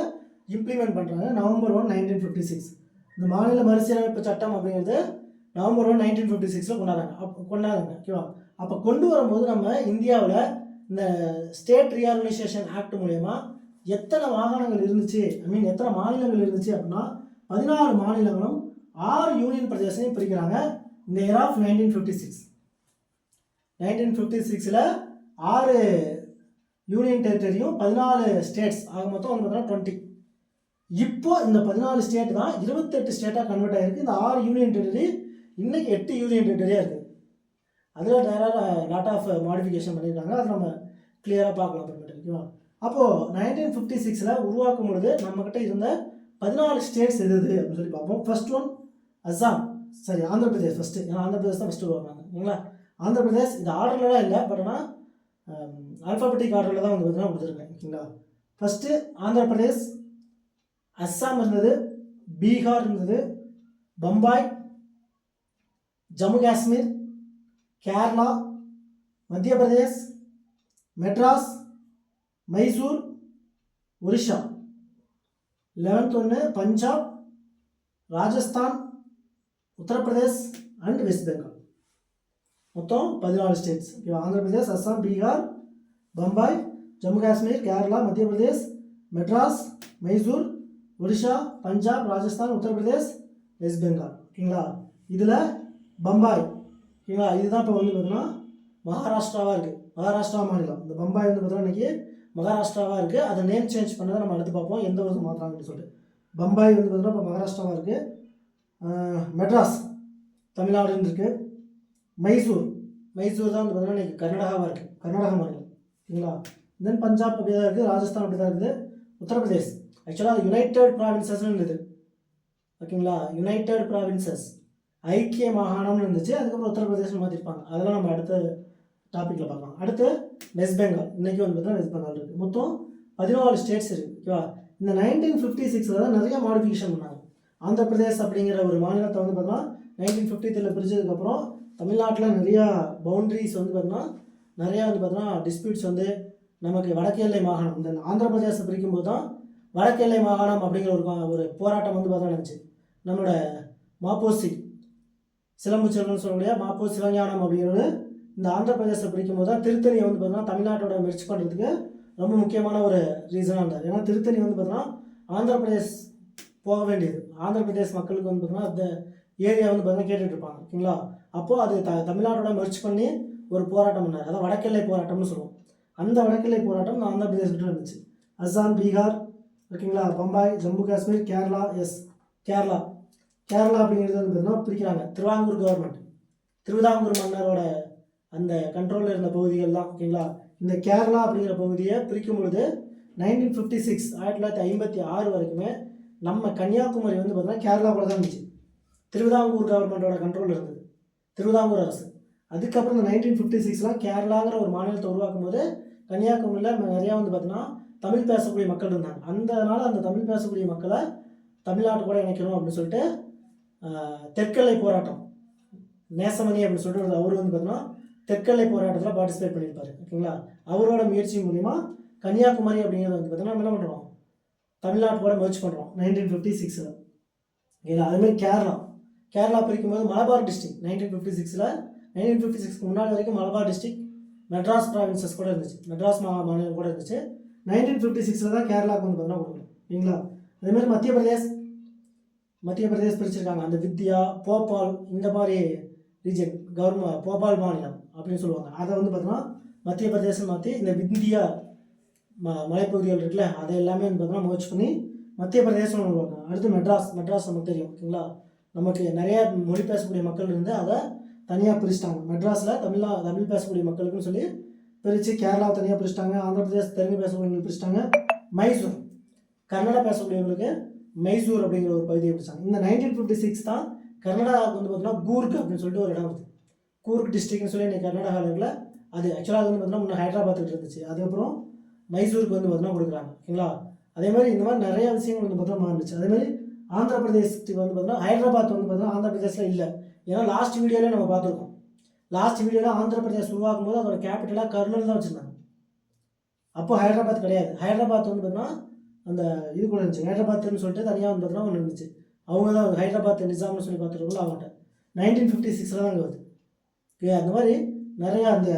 இம்ப்ளிமெண்ட் பண்ணுறாங்க. நவம்பர் 1, 1956 இந்த மாநில மறுசீரமைப்பு சட்டம் அப்படிங்கிறது நவம்பர் 1, 1956 கொண்டாடுறாங்க. ஓகேவா? அப்போ கொண்டு வரும்போது நம்ம இந்தியாவில் இந்த ஸ்டேட் ரீஆர்கனைசேஷன் ஆக்ட் மூலயமா எத்தனை மாகாணங்கள் இருந்துச்சு, எத்தனை மாநிலங்கள் இருந்துச்சு அப்படின்னா 14 மாநிலங்களும் 6 யூனியன் பிரதேசத்தையும் பிரிக்கிறாங்க. இந்த இயர் ஆஃப் 1956 1956ல் 6 யூனியன் டெரிட்டரியும் 14 ஸ்டேட்ஸ் ஆக மொத்தம் வந்து பார்த்தீங்கன்னா 20. இப்போ இந்த 14 ஸ்டேட் தான் 28 ஸ்டேட்டாக கன்வெர்ட் ஆகிருக்கு. இந்த 6 யூனியன் டெரிட்டரி இன்னைக்கு 8 யூனியன் டெரிட்டரியாக இருக்குது. அதில் லாட் ஆஃப் மாடிஃபிகேஷன் பண்ணியிருக்காங்க, அதை நம்ம கிளியராக பார்க்கலாம் அப்புறமேட்டு. ஓகேவா? அப்போது 1956ல் உருவாக்கும் பொழுது நம்மக்கிட்ட இருந்த 14 ஸ்டேட்ஸ் எது அப்படின்னு சொல்லி பார்ப்போம். First one Assam, Andhra Pradesh first, ஏன்னா ஆந்திர பிரதேஷ் தான் ஃபஸ்ட்டு வருவாங்க. ஓகேங்களா? ஆந்திர பிரதேஷ் இந்த ஆர்டர்லாம் இல்லை, பட் ஆனால் ஆல்ஃபாபெட்டிக் ஆர்டரில் தான் வந்து பார்த்தீங்கன்னா கொடுத்துருக்கேன். ஓகேங்களா? ஃபஸ்ட்டு ஆந்திர பிரதேஷ், அஸ்ஸாம் இருந்தது, பீகார் இருந்தது, பம்பாய், ஜம்மு காஷ்மீர், கேரளா, மத்திய பிரதேஷ், மெட்ராஸ், மைசூர், ஒரிஷா. 11th ஒன்று பஞ்சாப், ராஜஸ்தான், உத்தரப்பிரதேஷ் அண்ட் வெஸ்ட் பெங்கால். மொத்தம் 14 ஸ்டேட்ஸ். ஆந்திர பிரதேஷ், அஸ்ஸாம், பீகார், பம்பாய், ஜம்மு காஷ்மீர், கேரளா, மத்திய பிரதேஷ், மெட்ராஸ், மைசூர், ஒரிஷா, பஞ்சாப், ராஜஸ்தான், உத்தரப்பிரதேஷ், வெஸ்ட் பெங்கால். ஓகேங்களா? இதில் பம்பாய், ஓகேங்களா, இதுதான் இப்போ வந்து பார்த்தீங்கன்னா மகாராஷ்டிராவாக இருக்குது. மகாராஷ்டிரா மாநிலம் இந்த பம்பாய் வந்து பார்த்தீங்கன்னா இன்றைக்கி மகாராஷ்டிராவாக இருக்குது. அதை நேம் சேஞ்ச் பண்ணதை நம்ம அடுத்து பார்ப்போம், எந்த வருஷம் மாற்றுறாங்கன்னு சொல்லிட்டு. பம்பாய் வந்து பார்த்தீங்கன்னா இப்போ மகாராஷ்டிராவாக இருக்குது. மெட்ராஸ் தமிழ்நாடுன்னு இருக்குது. மைசூர் தான் வந்து பார்த்தீங்கன்னா இன்றைக்கி கர்நாடகாவாக இருக்குது, கர்நாடகா மாநிலம். ஓகேங்களா? தென் பஞ்சாப் அப்படி தான் இருக்குது, ராஜஸ்தான் அப்படி தான் இருக்குது, உத்தரப்பிரதேஷ் ஆக்சுவலாக யுனைடெட் ப்ராவின்சஸ்ன்னு இருந்தது. ஓகேங்களா? யுனைடெட் ப்ராவின்சஸ் ஐக்கிய மாகாணம்னு இருந்துச்சு, அதுக்கப்புறம் உத்தரப்பிரதேசம் மாற்றிருப்பாங்க. அதெல்லாம் நம்ம அடுத்த டாப்பிக்கில் பார்க்கலாம். அடுத்து வெஸ்ட் பெங்கால், இன்றைக்கி வந்து பார்த்தீங்கன்னா வெஸ்ட் பெங்கால் இருக்குது. மொத்தம் 14 ஸ்டேட்ஸ் இருக்குது. ஓகேவா? இந்த 1956 தான் நிறைய மாடிஃபிகேஷன் பண்ணாங்க. ஆந்திர பிரதேஷ் அப்படிங்கிற ஒரு மாநிலத்தை வந்து பார்த்தோன்னா 1953 பிரிச்சதுக்கப்புறம் தமிழ்நாட்டில் நிறையா பவுண்ட்ரிஸ் வந்து பார்த்தோன்னா நிறையா வந்து பார்த்தோன்னா டிஸ்பியூட்ஸ் வந்து நமக்கு வடக்கு எல்லை மாகாணம், இந்த ஆந்திர பிரதேசத்தை பிரிக்கும்போது தான் வடக்கு எல்லை மாகாணம் அப்படிங்கிற ஒரு போராட்டம் வந்து பார்த்தா நடந்துச்சு. நம்மளோட மாப்போசி சிலம்புச்செல்வன் சொல்லக்கூடிய மாப்போ சிவஞானம் அப்படிங்கிறது இந்த ஆந்திர பிரதேசத்தை பிடிக்கும் போது தான் திருத்தணியை வந்து பார்த்தீங்கன்னா தமிழ்நாட்டோட மெர்ஜ் பண்ணுறதுக்கு ரொம்ப முக்கியமான ஒரு ரீசனாக இருந்தார். ஏன்னா திருத்தணி வந்து பார்த்தீங்கன்னா ஆந்திர பிரதேஷ் போக வேண்டியது, ஆந்திர பிரதேஷ் மக்களுக்கு வந்து பார்த்தீங்கன்னா அந்த ஏரியா வந்து பார்த்தீங்கன்னா கேட்டுட்டு இருப்பாங்க. ஓகேங்களா? அப்போது அது தமிழ்நாட்டோட மெர்ஜ் பண்ணி ஒரு போராட்டம் பண்ணார், அதான் வடக்கெல்லை போராட்டம்னு சொல்லுவோம். அந்த வடக்கெல்லை போராட்டம் ஆந்திர பிரதேசத்தில் இருந்துச்சு. அஸ்ஸாம், பீகார், ஓகேங்களா, பம்பாய், ஜம்மு காஷ்மீர், கேரளா. கேரளா அப்படிங்கிறது வந்து பார்த்தீங்கன்னா பிரிக்கிறாங்க. திருவாங்கூர் கவர்மெண்ட், திருவிதாங்கூர் மன்னரோட அந்த கண்ட்ரோலில் இருந்த பகுதிகள் தான். ஓகேங்களா? இந்த கேரளா அப்படிங்கிற பகுதியை பிரிக்கும் பொழுது 1956 1956 வரைக்குமே நம்ம கன்னியாகுமரி வந்து பார்த்தீங்கன்னா கேரளா கூட தான் இருந்துச்சு. திருவிதாங்கூர் கவர்மெண்ட்டோட கண்ட்ரோல் இருந்தது, திருவிதாங்கூர் அரசு. அதுக்கப்புறம் இந்த 1956 கேரளாங்கிற ஒரு மாநிலத்தை உருவாக்கும் போது கன்னியாகுமரியில் நிறையா வந்து பார்த்தீங்கன்னா தமிழ் பேசக்கூடிய மக்கள் இருந்தாங்க. அந்த தமிழ் பேசக்கூடிய மக்களை தமிழ்நாட்டு கூட இணைக்கணும் அப்படின்னு சொல்லிட்டு தெற்கெல்லை போராட்டம், நேசமணி அப்படின்னு சொல்லிட்டு அவர் வந்து பார்த்தீங்கன்னா தெற்கெல்லை போராட்டத்தில் பார்ட்டிசிபேட் பண்ணியிருப்பார். ஓகேங்களா? அவரோட முயற்சி மூலிமா கன்னியாகுமரி அப்படிங்கிறது வந்து பார்த்தீங்கன்னா என்ன பண்ணுறோம், தமிழ்நாட்டு கூட மெர்ஜ் பண்ணுறோம் 1956. ஓகேங்களா. அதேமாதிரி கேரளா பிரிக்கும் போது மலபார் டிஸ்ட்ரிக்ட் 1956. 1956க்கு முன்னாடி வரைக்கும் மலபார் டிஸ்ட்ரிக்ட் மெட்ராஸ் ப்ராவின்சஸ் கூட இருந்துச்சு, மெட்ராஸ் மாநிலம் கூட இருந்துச்சு. 1956 தான் கேரளாவுக்கு வந்து பார்த்தீங்கன்னா கொடுக்கணும். ஓகேங்களா. அதேமாதிரி மத்திய பிரதேஷ் பிரிச்சிருக்காங்க. அந்த வித்யா, போபால் இந்த மாதிரி ரீஜன் கவர்மெண்ட் போபால் மாநிலம் அப்படின்னு சொல்லுவாங்க. அதை வந்து பார்த்தீங்கன்னா மத்திய பிரதேசம் மாற்றி இந்த விந்தியா மலைப்பகுதிகள் இருக்குல்ல அதை எல்லாமே வந்து பார்த்தீங்கன்னா மோச் பண்ணி மத்திய பிரதேசம் உருவாங்க. அடுத்து மெட்ராஸ் நமக்கு தெரியும். ஓகேங்களா. நமக்கு நிறைய மொழி பேசக்கூடிய மக்கள் இருந்து அதை தனியாக பிரிச்சிட்டாங்க. மெட்ராஸில் தமிழ் பேசக்கூடிய மக்களுக்குன்னு சொல்லி பிரித்து கேரளாவை தனியாக பிரிச்சிட்டாங்க. ஆந்திர பிரதேஷ் தெலுங்கு பேசக்கூடியவங்களுக்கு பிரிச்சிட்டாங்க. மைசூர் கன்னடா பேசக்கூடியவங்களுக்கு மைசூர் அப்படிங்கிற ஒரு பகுதியை பிடிச்சாங்க. இந்த 1956 தான் கர்நாடகாவுக்கு வந்து பார்த்தீங்கன்னா கூர்க் அப்படின்னு சொல்லிட்டு ஒரு இடம் இருக்குது. கூர்க் டிஸ்ட்ரிக்ட்னு சொல்லி இன்றைக்கி கர்நாடகாவில் இருக்குல்ல, அது ஆக்சுவலாக வந்து பார்த்தீங்கன்னா முன்னே ஹைதராபாத்துக்கு இருந்துச்சு. அதுக்கப்புறம் மைசூருக்கு வந்து பார்த்தீங்கன்னா கொடுக்குறாங்க. ஓகேங்களா. அதே மாதிரி இந்த மாதிரி நிறைய விஷயங்கள் வந்து பார்த்தீங்கன்னா மாறிடுச்சு. அதேமாதிரி ஆந்திர பிரதேசத்துக்கு வந்து பார்த்தீங்கன்னா ஹைதராபாத் வந்து பார்த்தீங்கன்னா ஆந்திர பிரதேசில் இல்லை. ஏன்னா லாஸ்ட் வீடியோவில் நம்ம பார்த்துருக்கோம். லாஸ்ட் வீடியோவில் ஆந்திர பிரதேஷ் உருவாக்கும் போது அதோட கேபிட்டலாக கர்னல் தான் வச்சுருந்தாங்க. அப்போ ஹைதராபாத் கிடையாது. ஹைதராபாத் வந்து பார்த்தீங்கன்னா அந்த இது கூட இருந்துச்சு, ஹைதராபாத்னு சொல்லிட்டு தனியாக வந்து பார்த்தீங்கன்னா ஒன்று இருந்துச்சு. அவங்க தான் ஹைதராபாத் நிசாம்னு சொல்லி பார்த்துருக்கோம்ல, அவங்கள்ட்ட 1956 தான் அங்கே வருது. ஓகே. அந்த மாதிரி நிறையா அந்த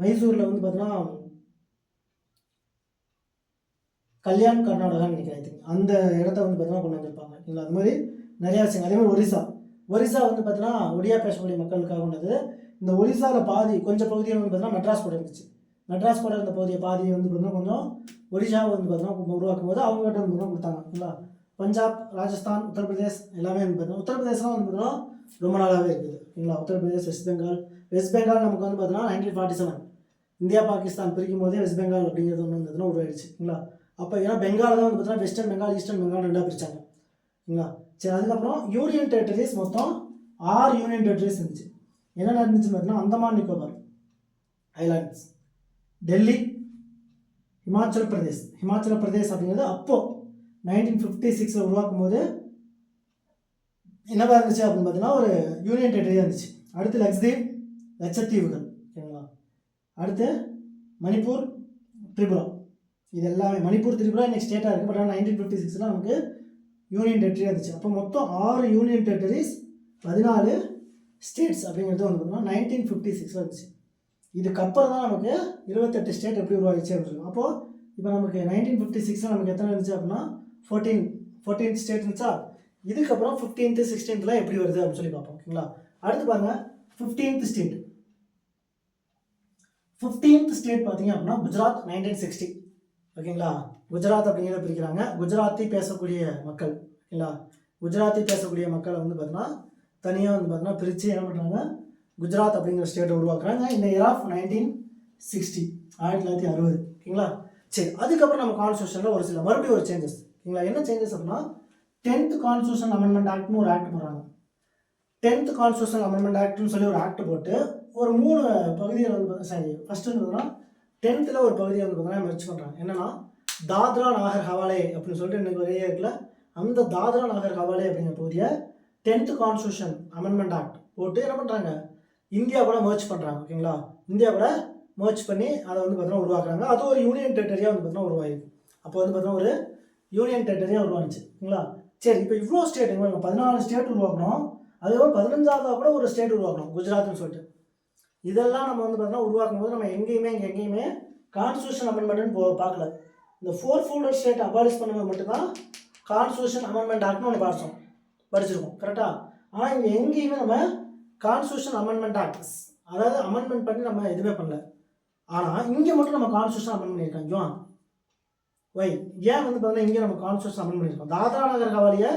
மைசூரில் வந்து பார்த்தீங்கன்னா கல்யாண் கர்நாடகான்னு நினைக்கிறேன். அந்த இடத்த வந்து பார்த்தீங்கன்னா கொண்டு வந்திருப்பாங்க. இல்லை அது மாதிரி நிறையா விஷயம். அதே மாதிரி ஒரிசா வந்து பார்த்தீங்கன்னா ஒடியா பேசக்கூடிய மக்களுக்காக கொண்டது. இந்த ஒரிசாவில் கொஞ்சம் பகுதியில் வந்து பார்த்தீங்கன்னா மெட்ராஸ் கூட இருந்துச்சு. மெட்ராஸ் கூட இருந்த பாதியை வந்து பார்த்தீங்கன்னா கொஞ்சம் ஒடிஷாவை வந்து பார்த்தீங்கன்னா உருவாக்கும் போது அவங்ககிட்ட வந்து பார்த்தீங்கன்னா கொடுத்தாங்க. ஓகேங்களா. பஞ்சாப், ராஜஸ்தான், உத்தரப்பிரதேஷ் எல்லாமே வந்து பார்த்தீங்கன்னா உத்தரப்பிரதேசம் வந்து பார்த்தீங்கன்னா ரொம்ப நாளாகவே இருக்குது. ஓகேங்களா. உத்தரப்பிரதேஷ், வெஸ்ட் பெங்கால் நமக்கு வந்து பார்த்தீங்கன்னா 1947 இந்தியா பாகிஸ்தான் பிரிக்கும் போதே வெஸ்ட் பெங்கால் அப்படிங்கிறது ஒன்று வந்து உருவாயிடுச்சு. ஓகேங்களா. அப்போ ஏன்னா பெங்கால் தான் வந்து பார்த்தீங்கன்னா வெஸ்டர்ன் பெங்கால், ஈஸ்டர்ன் பெங்கால் ரெண்டாக பிரித்தாங்க. ஓகேங்களா. சரி. அதுக்கப்புறம் யூனியன் டெரிட்டரிஸ் மொத்தம் 6 யூனியன் டெரிட்டரிஸ் இருந்துச்சு. என்னென்ன இருந்துச்சுன்னு பார்த்தீங்கன்னா அந்தமான் நிக்கோபார் ஐலாண்ட்ஸ், டெல்லி, ஹிமாச்சல பிரதேஷ் அப்படிங்கிறது அப்போது 1956 உருவாக்கும் போது என்னவா இருந்துச்சு அப்படின்னு பார்த்தீங்கன்னா ஒரு யூனியன் டெரிட்டரியாக இருந்துச்சு. அடுத்து லட்சத்தீவுகள். ஓகேங்களா. அடுத்து மணிப்பூர், திரிபுரா. இது எல்லாமே மணிப்பூர், திரிபுரா இன்னைக்கு ஸ்டேட்டாக இருக்குது. பட் ஆனால் 1956 நமக்கு யூனியன் டெரிட்டரியாக இருந்துச்சு. அப்போ மொத்தம் 6 யூனியன் டெரிட்டரிஸ், 14 ஸ்டேட்ஸ் அப்படிங்கிறது வந்து பார்த்தீங்கன்னா 1956 இருந்துச்சு. இதுக்கப்புறம் தான் நமக்கு 28 ஸ்டேட் எப்படி உருவாகிச்சு அப்படின்னு சொல்லுவோம். அப்போது இப்போ நமக்கு 1956 நமக்கு எத்தனை இருந்துச்சு அப்படின்னா 14 ஸ்டேட் இருந்துச்சா. இதுக்கப்புறம் 15th 16th எப்படி வருது அப்படின்னு சொல்லி பார்ப்போம். ஓகேங்களா. அடுத்து பாருங்கள் 15th ஸ்டேட் பார்த்தீங்க அப்படின்னா குஜராத் 1960. ஓகேங்களா. குஜராத் அப்படிங்கிறத பிரிக்கிறாங்க. குஜராத்தி பேசக்கூடிய மக்கள். ஓகேங்களா. குஜராத்தி பேசக்கூடிய மக்களை வந்து பார்த்தீங்கன்னா தனியாக வந்து பார்த்தீங்கன்னா பிரித்து என்ன பண்ணுறாங்க, குஜராத் அப்படிங்கிற ஸ்டேட்டை உருவாக்குறாங்க. இந்த இயர் ஆஃப் 1960 1960. ஓகேங்களா. சரி. அதுக்கப்புறம் நம்ம கான்ஸ்டியூஷனில் மறுபடியும் ஒரு சேஞ்சஸ். ஓகேங்களா. என்ன சேஞ்சஸ் அப்படின்னா 10th கான்ஸ்டியூஷன் அமெண்ட்மெண்ட் ஆக்ட்னு ஒரு ஆக்ட் போடுறாங்க. 10th கான்ஸ்டியூஷன் அமெண்ட்மெண்ட் ஆக்ட்னு சொல்லி ஒரு ஆக்ட் போட்டு ஒரு 3 பகுதியில் வந்து ஃபஸ்ட்டு வந்து பார்த்தீங்கன்னா 10th ஒரு பகுதியை வந்து பார்த்தீங்கன்னா மெர்ஜ் பண்ணுறாங்க. என்னன்னா தாத்ரா நாகர் ஹவாலே அப்படின்னு சொல்லிட்டு இன்னைக்கு வரையே இருக்குல்ல, அந்த தாத்ரா நாகர் ஹவாலே அப்படிங்கிற பகுதியை 10th கான்ஸ்டியூஷன் அமெண்ட்மெண்ட் ஆக்ட் போட்டு என்ன பண்ணுறாங்க, இந்தியா கூட மெர்ஜ் பண்ணுறாங்க. ஓகேங்களா. இந்தியா கூட மெர்ஜ் பண்ணி அதை வந்து பார்த்தீங்கன்னா உருவாக்குறாங்க. அது ஒரு யூனியன் டெரிட்டரியாக வந்து பார்த்தீங்கன்னா உருவாயிருக்கு. அப்போ வந்து பார்த்தீங்கன்னா ஒரு யூனியன் டெரிட்டரியாக உருவானுச்சு. ஓகேங்களா. சரி. இப்போ இவ்வளோ ஸ்டேட் 14 ஸ்டேட் உருவாக்கணும். அதுக்கப்புறம் 15வது கூட ஒரு ஸ்டேட் உருவாக்கணும், குஜராத்னு சொல்லிட்டு. இதெல்லாம் நம்ம வந்து பார்த்தீங்கன்னா உருவாக்கும் போது நம்ம எங்கேயுமே கான்ஸ்டியூஷன் அமெண்ட்மெண்ட்னு பார்க்கல. இந்த 4 ஃபோல்டர் ஸ்டேட் அபாலிஷ் பண்ணும்போது மட்டும்தான் கான்ஸ்டியூஷன் அமெண்ட்மெண்ட் ஆக்ட்னு ஒன்று படிச்சிருக்கோம். கரெக்டாக. ஆனால் இங்கே எங்கேயுமே நம்ம கான்ஸ்டியூஷன் அமெண்ட்மெண்ட் ஆக்ட் அதாவது அமெண்ட்மெண்ட் பண்ணி நம்ம எதுவுமே பண்ணல. ஆனால் இங்கே மட்டும் நம்ம கான்ஸ்டியூஷன் அமெண்ட் பண்ணியிருக்கோம். ஏன் வந்து பார்த்தீங்கன்னா இங்கே நம்ம கான்ஸ்டியூஷன் அமெண்ட் பண்ணியிருக்கோம். தாத்ரா நகர் ஹவாலியை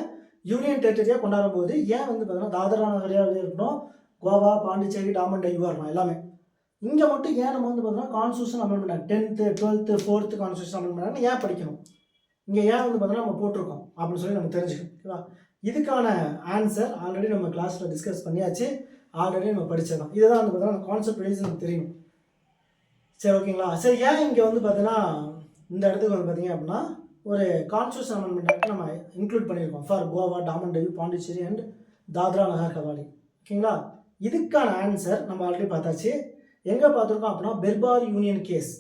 யூனியன் டெரிட்டரியாக கொண்டாடும் போது ஏன் வந்து பார்த்தீங்கன்னா தாத்ரா நகரியாக இருக்கணும், கோவா, பாண்டிச்சேரி, டாமன் டைவ் வரணும் எல்லாமே. இங்கே மட்டும் ஏன் நம்ம வந்து பார்த்தீங்கன்னா constitution amendment 10th 12th 4th constitution amendment ஏன் படிக்கணும், இங்கே ஏன் வந்து பார்த்தீங்கன்னா நம்ம போட்டிருக்கோம் அப்படின்னு சொல்லி நம்ம தெரிஞ்சுக்கணும். ஓகேவா. இதுக்கான ஆன்சர் ஆல்ரெடி நம்ம கிளாஸில் டிஸ்கஸ் பண்ணியாச்சு, ஆல்ரெடி நம்ம படிச்சிடலாம். இதை தான் வந்து பார்த்தீங்கன்னா கான்செப்ட் வைஸ் நமக்கு தெரியும். சரி. ஓகேங்களா. சரி. ஏன் இங்கே வந்து பார்த்தீங்கன்னா இந்த இடத்துக்கு வந்து பார்த்தீங்க அப்படின்னா ஒரு கான்ஸ்டியூஷன் அமெண்ட்மெண்ட் ஆக்ட் நம்ம இன்க்ளூட் பண்ணியிருக்கோம் for Goa, Daman dive, Pondicherry and Dadra Nagar Hawalli. ஓகேங்களா. இதுக்கான ஆன்சர் நம்ம ஆல்ரெடி பார்த்தாச்சு. எங்கே பார்த்துருக்கோம் அப்படின்னா பெர்பார் யூனியன் கேஸ்,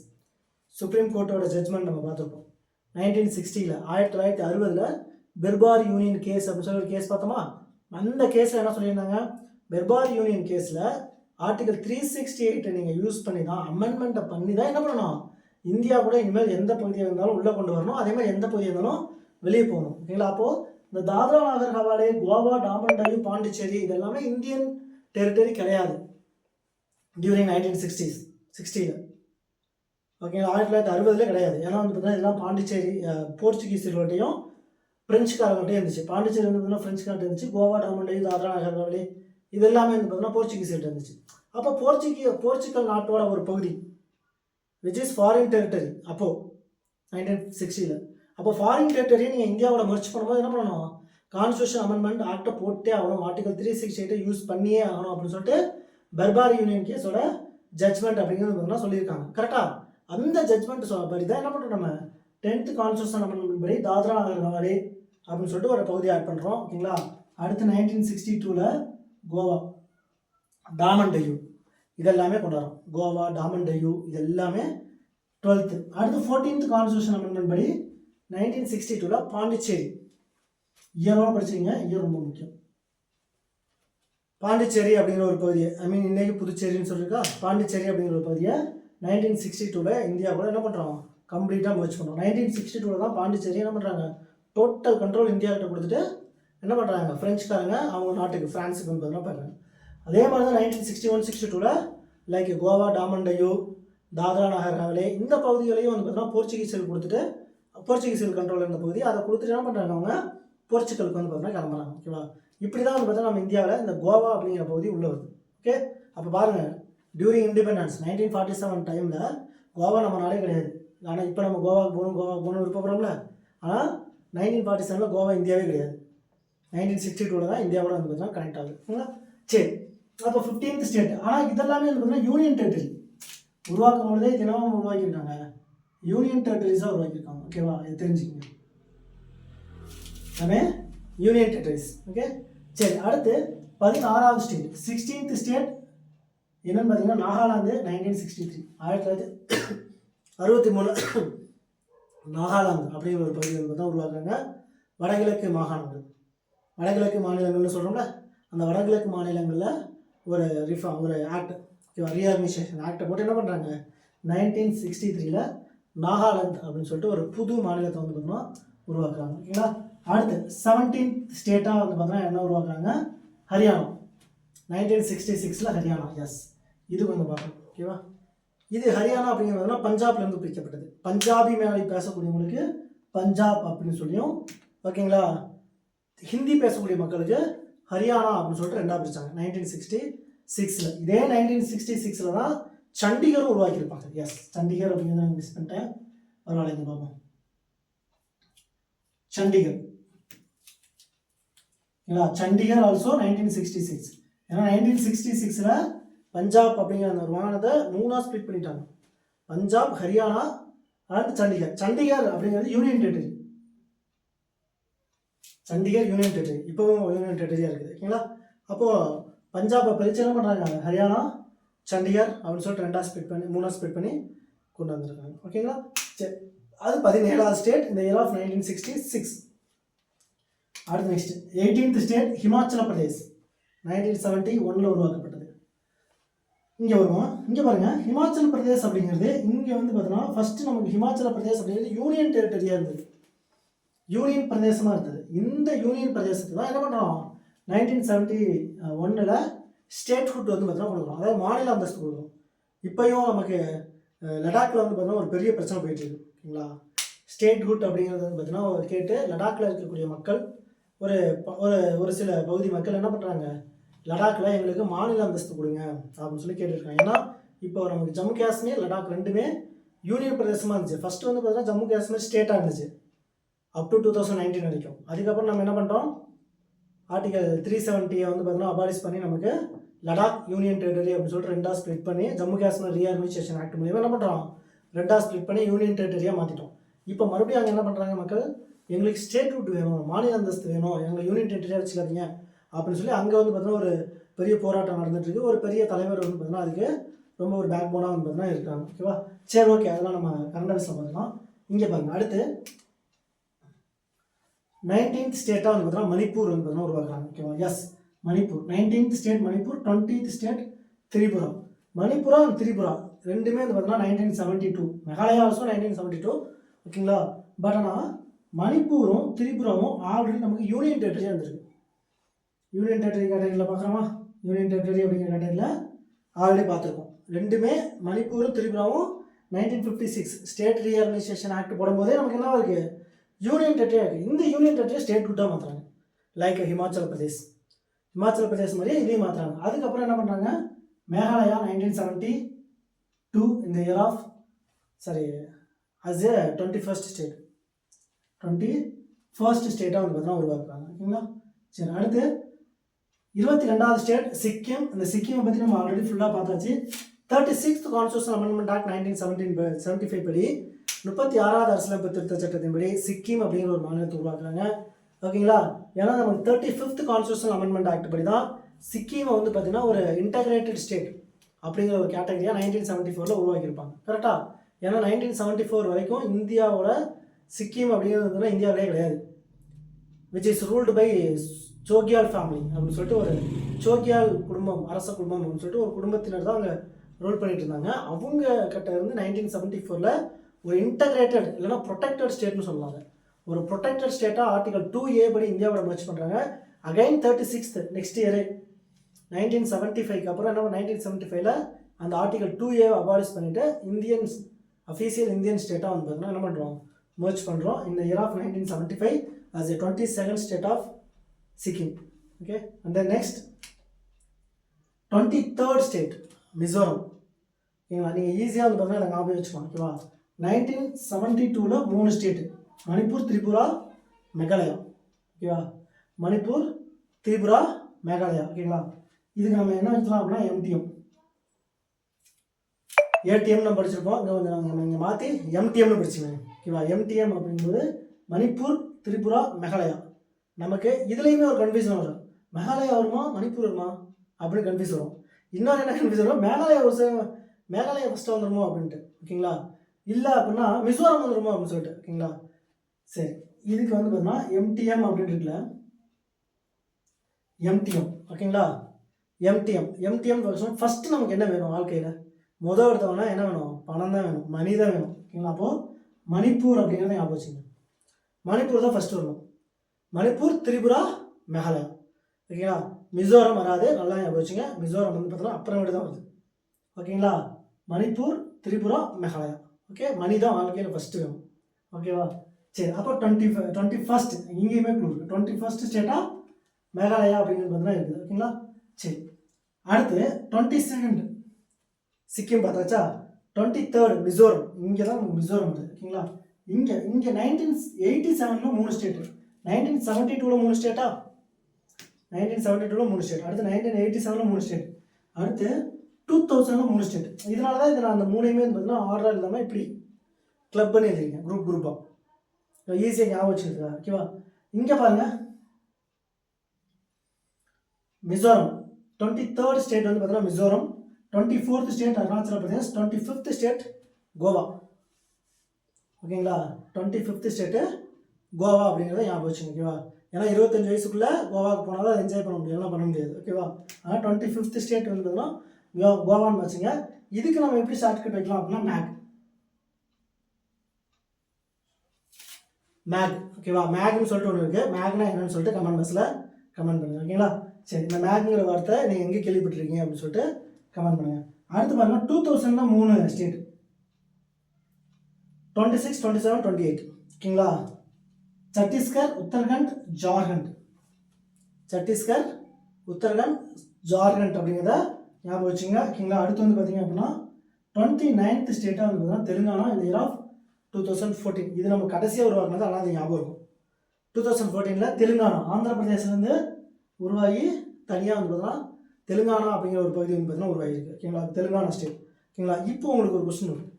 சுப்ரீம் கோர்ட்டோட ஜட்ஜ்மெண்ட் நம்ம பார்த்துருக்கோம். 1960 1960 பெர்பார் யூனியன் கேஸ் அப்படின்னு சொல்லி ஒரு கேஸ் பார்த்தோமா. அந்த கேஸில் என்ன சொல்லியிருந்தாங்க, பெர்பார் யூனியன் கேஸில் ஆர்டிகல் 368 நீங்கள் யூஸ் பண்ணி தான் அமெண்ட்மெண்ட்டை பண்ணி தான் என்ன பண்ணணும், இந்தியா கூட இனிமேல் எந்த பகுதியாக இருந்தாலும் உள்ளே கொண்டு வரணும், அதே மாதிரி எந்த பகுதியாக இருந்தாலும் வெளியே போகணும். ஓகேங்களா. அப்போது இந்த தாத்ரா நாகர் ஹவாலே, கோவா, டாமன் டையூ, பாண்டிச்சேரி இதெல்லாமே இந்தியன் டெரிட்டரி கிடையாது டியூரிங் 1960. ஓகேங்களா. 1960 கிடையாது. ஏன்னா வந்து பார்த்தீங்கன்னா இதெல்லாம் பாண்டிச்சேரி போர்ச்சுகீஸர்கள்ட்டையும் பிரெஞ்சுக்காரங்கள்ட்டையும் இருந்துச்சு. பாண்டிச்சேரி வந்து பார்த்தீங்கன்னா பிரெஞ்சுக்கார்ட்ட இருந்துச்சு. கோவா, டாமன் டையூ, தாத்ரா நாகர் ஹவாலே இது எல்லாமே வந்து பார்த்தீங்கன்னா போர்ச்சுகீஸ்கிட்ட இருந்துச்சு. அப்போ போர்ச்சுகல் நாட்டோட ஒரு பகுதி விச் இஸ் ஃபாரின் டெரிட்டரி அப்போது 1960. அப்போ ஃபாரின் டெரிட்டரியை நீங்கள் இந்தியாவோட மர்ச் பண்ணும்போது என்ன பண்ணணும், கான்ஸ்டியூஷன் அமெண்ட்மெண்ட் ஆக்டை போட்டே ஆகணும், ஆர்டிகல் 368 யூஸ் பண்ணியே ஆகணும் அப்படின்னு சொல்லிட்டு பெர்பார் யூனியன் கேஸோட ஜட்மெண்ட் அப்படிங்கிறது பார்த்தீங்கன்னா சொல்லியிருக்காங்க. கரெக்டாக அந்த ஜட்மெண்ட் படி தான் என்ன பண்ணுறோம், நம்ம 10th கான்ஸ்டியூஷன் அமெண்ட்மெண்ட் படி தாத்ரா நாகர் ஹவாலே அப்படின்னு சொல்லிட்டு ஒரு பகுதியை ஆட் பண்ணுறோம். ஓகேங்களா. அடுத்து 1962 கோவா, டாமன் டையூ இதெல்லாமே கொண்டாடுறோம். கோவா, டாமன் டையூ இது எல்லாமே 12th. அடுத்து 14th கான்ஸ்டியூஷன் அமெண்ட்மெண்ட் படி 1962 பாண்டிச்சேரி. இயரோட படிச்சிங்க, இயர் ரொம்ப முக்கியம். பாண்டிச்சேரி அப்படிங்கிற ஒரு பகுதியை இன்னைக்கு புதுச்சேரின்னு சொல்லியிருக்கா, பாண்டிச்சேரி அப்படிங்கிற ஒரு பகுதியை 1962 இந்தியா கூட என்ன பண்ணுறோம், கம்ப்ளீட்டாக முயற்சி பண்ணுறோம். 1962 தான் பாண்டிச்சேரி என்ன பண்ணுறாங்க, டோட்டல் கண்ட்ரோல் இந்தியாவிட்ட கொடுத்துட்டு என்ன பண்ணுறாங்க, ஃப்ரெஞ்சுக்காரங்க அவங்க நாட்டுக்கு ஃப்ரான்ஸுக்கு வந்து பண்ணுறாங்க. அதே மாதிரி தான் 1961-62 லைக் கோவா, டாமன் டையூ, தாத்ரா நாகர் ஹவாலே இந்த பகுதிகளையும் வந்து பார்த்தீங்கன்னா போர்ச்சுகீஸுக்கு கொடுத்துட்டு, போர்ச்சுகீஸுக்கு கண்ட்ரோல் இருந்த பகுதி அதை கொடுத்துட்டு என்ன பண்ணுறாங்க, அவங்க போர்ச்சுகலுக்கு வந்து பார்த்தீங்கன்னா கிளம்புறாங்க. ஓகேவா. இப்படி தான் வந்து பார்த்தீங்கன்னா நம்ம இந்தியாவில் இந்த கோவா அப்படிங்கிற பகுதி உள்ள வருது. ஓகே. அப்போ பாருங்கள், டியூரிங் இண்டிபெண்டன்ஸ் 1947 டைமில் கோவா நம்ம நாடே கிடையாது. ஆனால் இப்போ நம்ம கோவாவுக்கு போகணும் விருப்பப்படுறோம்ல. ஆனால் 1947 கோவா இந்தியாவே கிடையாது. 1962 தான் இந்தியாவோட வந்து பார்த்தீங்கன்னா கனெக்ட் ஆகுது. ஓகேங்களா. சரி, அப்போ 15th ஸ்டேட். ஆனால் இதெல்லாமே வந்து பார்த்தீங்கன்னா யூனியன் டெரிட்டரி உருவாக்கும் பொழுதே தினமும் உருவாக்கியிருக்காங்க, யூனியன் டெரிட்டரிஸாக உருவாக்கியிருக்காங்க. ஓகேவா, இது தெரிஞ்சுக்கோங்க, எல்லாமே யூனியன் டெரிட்டரிஸ். ஓகே. சரி, அடுத்து 16வது ஸ்டேட், 16th ஸ்டேட் என்னன்னு பார்த்தீங்கன்னா நாகாலாந்து. 1963 1963 நாகாலாந்து அப்படிங்கிற ஒரு பகுதி வந்து தான் உருவாக்குறாங்க. வடகிழக்கு மாகாணங்கள், வடகிழக்கு மாநிலங்கள்னு சொல்கிறோம்ல, அந்த வடகிழக்கு மாநிலங்களில் ஒரு ரிஃபார்ம், ஒரு ஆக்ட், ரீஆர்கனைசேஷன் ஆக்டை போட்டு என்ன பண்ணுறாங்க, 1963 நாகாலாந்து அப்படின்னு சொல்லிட்டு ஒரு புது மாநிலத்தை வந்து பார்த்தோம்னா உருவாக்குறாங்க. ஓகேங்களா. அடுத்து 17th ஸ்டேட்டாக வந்து பார்த்தோன்னா என்ன உருவாக்குறாங்க, ஹரியானா. 1966 ஹரியானா. எஸ், இது கொஞ்சம் பார்க்கணும். ஓகேவா. இது ஹரியானா அப்படிங்கிறதுனா பஞ்சாப்லேருந்து பிரிக்கப்பட்டது. பஞ்சாபி மேலே பேசக்கூடியவங்களுக்கு பஞ்சாப் அப்படின்னு சொல்லியும், ஓகேங்களா, ஹிந்தி பேசக்கூடிய மக்களுக்கு ஹரியானா அப்படின்னு சொல்லிட்டு ரெண்டாக பிரித்தாங்க 1966. இதே 1966 தான் சண்டிகரும் உருவாக்கியிருப்பாங்க. எஸ், சண்டிகர் அப்படிங்கிறத மிஸ் பண்ணிட்டேன், பரவாயில்ல, இங்கே பார்ப்போம். சண்டிகர், சண்டிகர் ஆல்சோ 1966. ஏன்னா 1966 பஞ்சாப் அப்படிங்கிற அந்த ஒரு மாநிலத்தை 3ஆக ஸ்பிளிட் பண்ணிட்டாங்க. பஞ்சாப், ஹரியானா அண்ட் சண்டிகர். சண்டிகர் அப்படிங்கிறது union territory. Chandigarh union territory, இப்போவும் யூனியன் டெரிட்டரியாக இருக்குது. ஓகேங்களா. அப்போது பஞ்சாபை பிரித்து என்ன பண்ணுறாங்க, ஹரியானா, சண்டிகர் அப்படின்னு சொல்லிட்டு 2ஆக ஸ்பிளிட் பண்ணி 3ஆக ஸ்பிளிட் பண்ணி கொண்டு வந்திருக்காங்க. ஓகேங்களா. சரி, அது 17வது ஸ்டேட் இந்த இயர் ஆஃப் 1966. அடுத்து next 18th state Himachal Pradesh. 1971 உருவாக்கப்பட்டது. இங்கே வருவோம். இங்கே பாருங்கள், ஹிமாச்சல் பிரதேஷ் அப்படிங்கிறது இங்கே வந்து பார்த்தோன்னா ஃபஸ்ட்டு நமக்கு ஹிமாச்சல பிரதேஷ் அப்படிங்கிறது யூனியன் டெரிட்டரியாக இருந்தது, யூனியன் பிரதேசமாக இருந்தது. இந்த யூனியன் பிரதேசத்தை தான் என்ன பண்ணுறோம், 1971 ஸ்டேட்ஹுட் வந்து பார்த்தோன்னா கொடுக்குறோம், அதாவது மாநில அந்தஸ்து கொடுக்குறோம். இப்போயும் நமக்கு லடாக்கில் வந்து பார்த்தோன்னா ஒரு பெரிய பிரச்சனை போயிட்டு இருக்கு. ஓகேங்களா. ஸ்டேட்ஹுட் அப்படிங்கிறது வந்து பார்த்தீங்கன்னா கேட்டு லடாக்கில் இருக்கக்கூடிய மக்கள் ஒரு ஒரு சில பகுதி மக்கள் என்ன பண்ணுறாங்க, லடாக்கில் எங்களுக்கு மாநில அந்தஸ்து கொடுங்க அப்படின்னு சொல்லி கேட்டுருக்காங்க. ஏன்னா இப்போ நமக்கு ஜம்மு காஷ்மீர், லடாக் ரெண்டுமே யூனியன் பிரதேசமாக இருந்துச்சு. ஃபஸ்ட்டு வந்து பார்த்தீங்கன்னா ஜம்மு காஷ்மீர் ஸ்டேட்டாக இருந்துச்சு அப் டு 2019 வரைக்கும். அதுக்கப்புறம் நம்ம என்ன பண்ணுறோம், ஆர்டிகல் 370 வந்து பார்த்தீங்கன்னா அபாலிஷ் பண்ணி நமக்கு லடாக் யூனியன் டெரிட்டரி அப்படின்னு சொல்லிட்டு 2ஆக ஸ்பிளிட் பண்ணி ஜம்மு காஷ்மீர் ரீஆர்கனைசேஷன் ஆக்ட் மூலியமாக என்ன பண்ணுறோம், 2ஆக ஸ்பிளிட் பண்ணி யூனியன் டெரிட்டரியாக மாற்றிட்டோம். இப்போ மறுபடியும் அங்கே என்ன பண்ணுறாங்க மக்கள், எங்களுக்கு ஸ்டேட்ஹுட் வேணும், மாநில அந்தஸ்து வேணும், எங்களை யூனியன் டெரிட்டரியாக வச்சுக்காதீங்க அப்படின்னு சொல்லி அங்கே வந்து பார்த்தீங்கன்னா ஒரு பெரிய போராட்டம் நடந்துட்டுருக்கு. ஒரு பெரிய தலைவர் வந்து பார்த்தீங்கன்னா அதுக்கு ரொம்ப ஒரு பேக் போனாக வந்து பார்த்தீங்கன்னா இருக்காங்க. ஓகேவா. சரி, ஓகே, அதெல்லாம் நம்ம கரண்ட் அஃபேர்ஸில் பார்த்துக்கலாம். இங்கே பாருங்கள், அடுத்து 19th ஸ்டேட்டாக வந்து பார்த்தீங்கன்னா மணிப்பூர் வந்து பார்த்தீங்கன்னா உருவாக்குறாங்க. ஓகேவா? Yes, Manipur 19th state Manipur, 20th state Tripura. Manipur and Tripura ரெண்டுமே வந்து பார்த்தீங்கன்னா 1972, மெகாலயா ஆல்சோ 1972. ஓகேங்களா? பட் ஆனால் மணிப்பூரும் திரிபுராவும் ஆல்ரெடி நமக்கு யூனியன் டெரிட்டரியாக இருந்திருக்கு. யூனியன் டெரிட்டரி கேட்டகரியில் பார்க்குறோமா? யூனியன் டெரிட்டரி அப்படிங்கிற கேட்டகரியில் ஆல்ரெடி பார்த்துருக்கோம். ரெண்டுமே மணிப்பூரும் திரிபுராவும் 1956 ஸ்டேட் ரீஆர்கனைசேஷன் ஆக்ட் போடும்போதே நமக்கு என்ன இருக்குது? யூனியன் டெரிட்டரியாக இருக்குது. இந்த யூனியன் டெரிட்டரி ஸ்டேட் குட்டாக மாற்றுறாங்க. லைக் ஹிமாச்சல் பிரதேஷ் மாதிரியே இதையும் மாற்றுறாங்க. அதுக்கப்புறம் என்ன பண்ணுறாங்க? மேகாலயா 1972 இந்த year of as a 21st state 21st ஸ்டேட்டாக வந்து பார்த்தீங்கன்னா உருவாக்குறாங்க. ஓகேங்களா? சரி, அடுத்து 22வது ஸ்டேட் சிக்கிம். இந்த சிக்கிமை பற்றி நம்ம ஆல்ரெடி ஃபுல்லாக பார்த்தாச்சு. 36th கான்ஸ்டியூஷன் அமெண்ட்மெண்ட் ஆக்ட் 1975 படி 36வது அரசியலமைப்பு திருத்த சட்டத்தின்படி சிக்கிம் அப்படிங்கிற ஒரு மாநிலத்தை உருவாக்குறாங்க. ஓகேங்களா? ஏன்னா நமக்கு 35th கான்ஸ்டியூஷன் அமெண்ட்மெண்ட் ஆக்ட் படி தான் சிக்கிமை வந்து பார்த்தீங்கன்னா ஒரு இன்டகிரேட்டட் ஸ்டேட் அப்படிங்கிற ஒரு கேட்டகரியாக 1974 உருவாக்கியிருப்பாங்க. கரெக்டாக? ஏன்னா 1974 வரைக்கும் இந்தியாவோட சிக்கிம் அப்படிங்கிறது இந்தியாவிலே கிடையாது. Which is ruled by Chogyal family அப்படின்னு சொல்லிட்டு ஒரு சோகியால் குடும்பம், அரச குடும்பம் அப்படின்னு சொல்லிட்டு ஒரு குடும்பத்தினர் தான் அவங்க ரூல் பண்ணிட்டு இருந்தாங்க. அவங்க கிட்ட இருந்து 1974 ஒரு இன்டகிரேட்டட் இல்லைன்னா ப்ரொடெக்டட் ஸ்டேட்னு சொல்லுவாங்க. ஒரு ப்ரொடெக்டட் ஸ்டேட்டாக ஆர்டிகல் 2A படி இந்தியாவோட மர்ச் பண்ணுறாங்க. அகைன் 36th நெக்ஸ்ட் இயரு 1975 அப்புறம் என்ன 1975 அந்த ஆர்டிகல் 2A அபாலிஷ் பண்ணிவிட்டு அஃபீஷியல் இந்தியன் ஸ்டேட்டாக வந்து பார்த்தீங்கன்னா என்ன பண்ணுறோம்? மர்ச் பண்ணுறோம். இந்த year of 1975 as a 22nd state of Sikkim. Okay, and then next 23rd state Mizoram. ஓகேங்களா? நீங்கள் ஈஸியாக வந்து பார்த்தீங்கன்னா ஞாபகம் வச்சுக்கலாம். ஓகேவா? 1972 3 ஸ்டேட்டு, மணிப்பூர், திரிபுரா, மேகாலயா. ஓகேவா? மணிப்பூர், திரிபுரா, மேகாலயா. ஓகேங்களா? இதுக்கு நம்ம என்ன வச்சுக்கலாம் அப்படின்னா ஏடிஎம் நம்ம படிச்சிருப்போம். இங்கே வந்து நம்ம இங்கே மாற்றி எம்டிஎம்னு படிச்சுக்கோங்க. ஓகேவா? எம்டிஎம் அப்படிங்கும்போது மணிப்பூர், திரிபுரா, மேகாலயா. நமக்கு இதுலேயுமே ஒரு கன்ஃபியூஷன் வரும். மேகாலயா வருமா மணிப்பூர் வருமா அப்படின்னு கன்ஃபியூஸ் வரும். இன்னொரு என்ன கன்ஃபியூஸ் வரும்? மேகாலயா ஃபஸ்ட்டு வந்துடுமோ அப்படின்ட்டு. ஓகேங்களா? இல்லை அப்படின்னா மிசோரம் வந்துடுமோ அப்படின்னு சொல்லிட்டு. ஓகேங்களா? சரி, இதுக்கு வந்து பார்த்தீங்கன்னா எம்டிஎம் அப்படின்னு இருக்குல்ல, எம்டிஎம். ஓகேங்களா? எம்டிஎம் ஃபஸ்ட்டு நமக்கு என்ன வேணும் வாழ்க்கையில்? முதல் எடுத்தவொன்னா என்ன வேணும்? பணம் தான் வேணும், மணி தான் வேணும். ஓகேங்களா? அப்போது மணிப்பூர் அப்படிங்கிறத ஞாபகம் வச்சுங்க. மணிப்பூர் தான் ஃபஸ்ட்டு வரணும். மணிப்பூர், திரிபுரா, மேகாலயா. ஓகேங்களா? மிசோரம் வராது, நல்லா ஞாபகம் வச்சுங்க. மிசோரம் வந்து பார்த்தீங்கன்னா அப்புறமேட்டு தான் வருது. ஓகேங்களா? மணிப்பூர், திரிபுரா, மேகாலயா. ஓகே, மணி தான் வாழ்க்கையில் ஃபஸ்ட்டு வேணும். ஓகேவா? சரி, அப்போ 21st இங்கேயுமே கொடுக்குது. 21st ஸ்டேட்டாக மேகாலயா அப்படிங்கிறது பார்த்தீங்கன்னா இருக்குது. ஓகேங்களா? சரி, அடுத்து 22nd சிக்கிம் பார்த்தாச்சா? 23rd மிசோரம். இங்கே தான் நமக்கு மிசோரம் இருக்குது. ஓகேங்களா? இங்கே 1987 3 ஸ்டேட்டு, 1972 3 ஸ்டேட்டா, 1972 3 ஸ்டேட், அடுத்து 1987 3 ஸ்டேட், அடுத்து 2000 3 ஸ்டேட். இதனால தான் இதில் அந்த மூணையுமே பார்த்தீங்கன்னா ஆர்டர் இல்லாமல் இப்படி கிளப் பண்ணி எழுதிருக்கேன், குரூப்பாக ஈஸியாக ஞாபகம் வச்சுருக்கா. ஓகேவா? இங்கே பாருங்கள், மிசோரம் 23rd ஸ்டேட் வந்து பார்த்தீங்கன்னா Mizoram, 24th state Arunachal Pradesh, 25th state Goa. ஓகேங்களா? 25th ஸ்டேட்டு கோவா அப்படிங்கிறத ஞாபகம் வச்சுங்க. ஓகேவா? ஏன்னா 25 வயசுக்குள்ளே கோவாவுக்கு போனால் தான் என்ஜாய் பண்ண முடியும், எல்லாம் பண்ண முடியாது. ஓகேவா? ஆனால் 25th ஸ்டேட் வந்து பார்த்தீங்கன்னா கோவான்னு வச்சுங்க. இதுக்கு நம்ம எப்படி ஷார்ட்கட் வைக்கலாம் அப்படின்னா மேக். ஓகேவா? மேக்னு சொல்லிட்டு ஒன்று இருக்குது. மேக்னா என்னன்னு சொல்லிட்டு கமெண்ட் பாக்ஸில் கமெண்ட் பண்ணுங்கள். ஓகேங்களா? சரி, இந்த மேக்ங்கிற வார்த்தை நீங்கள் எங்கே கேள்விப்பட்டிருக்கீங்க அப்படின்னு சொல்லிட்டு கமெண்ட் பண்ணுங்கள். அடுத்து பாருங்கள், 2000 3 ஸ்டேட், 26, 27, 28. ஓகேங்களா? சத்தீஸ்கர், உத்தரகண்ட், ஜார்க்கண்ட். சத்தீஸ்கர், உத்தரகண்ட், ஜார்க்கண்ட் அப்படிங்கிறத ஞாபகம் வச்சுங்க. ஓகேங்களா? அடுத்து வந்து பார்த்தீங்க அப்படின்னா 29th ஸ்டேட்டாக வந்து பார்த்தீங்கன்னா தெலுங்கானா இந்த இயர் ஆஃப் 2014. இது நம்ம கடைசியாக உருவாக்குனது, ஆனால் அது ஞாபகம் இருக்கும். 2014 தெலுங்கானா ஆந்திர பிரதேசிலேருந்து உருவாகி தனியாக வந்து பார்த்தீங்கன்னா தெலுங்கானா அப்படிங்கிற ஒரு பகுதி வந்து பார்த்தீங்கன்னா உருவாகிருக்கு. ஓகேங்களா? தெலுங்கானா ஸ்டேட். ஓகேங்களா? இப்போ உங்களுக்கு ஒரு கொஸ்டின் வரும்.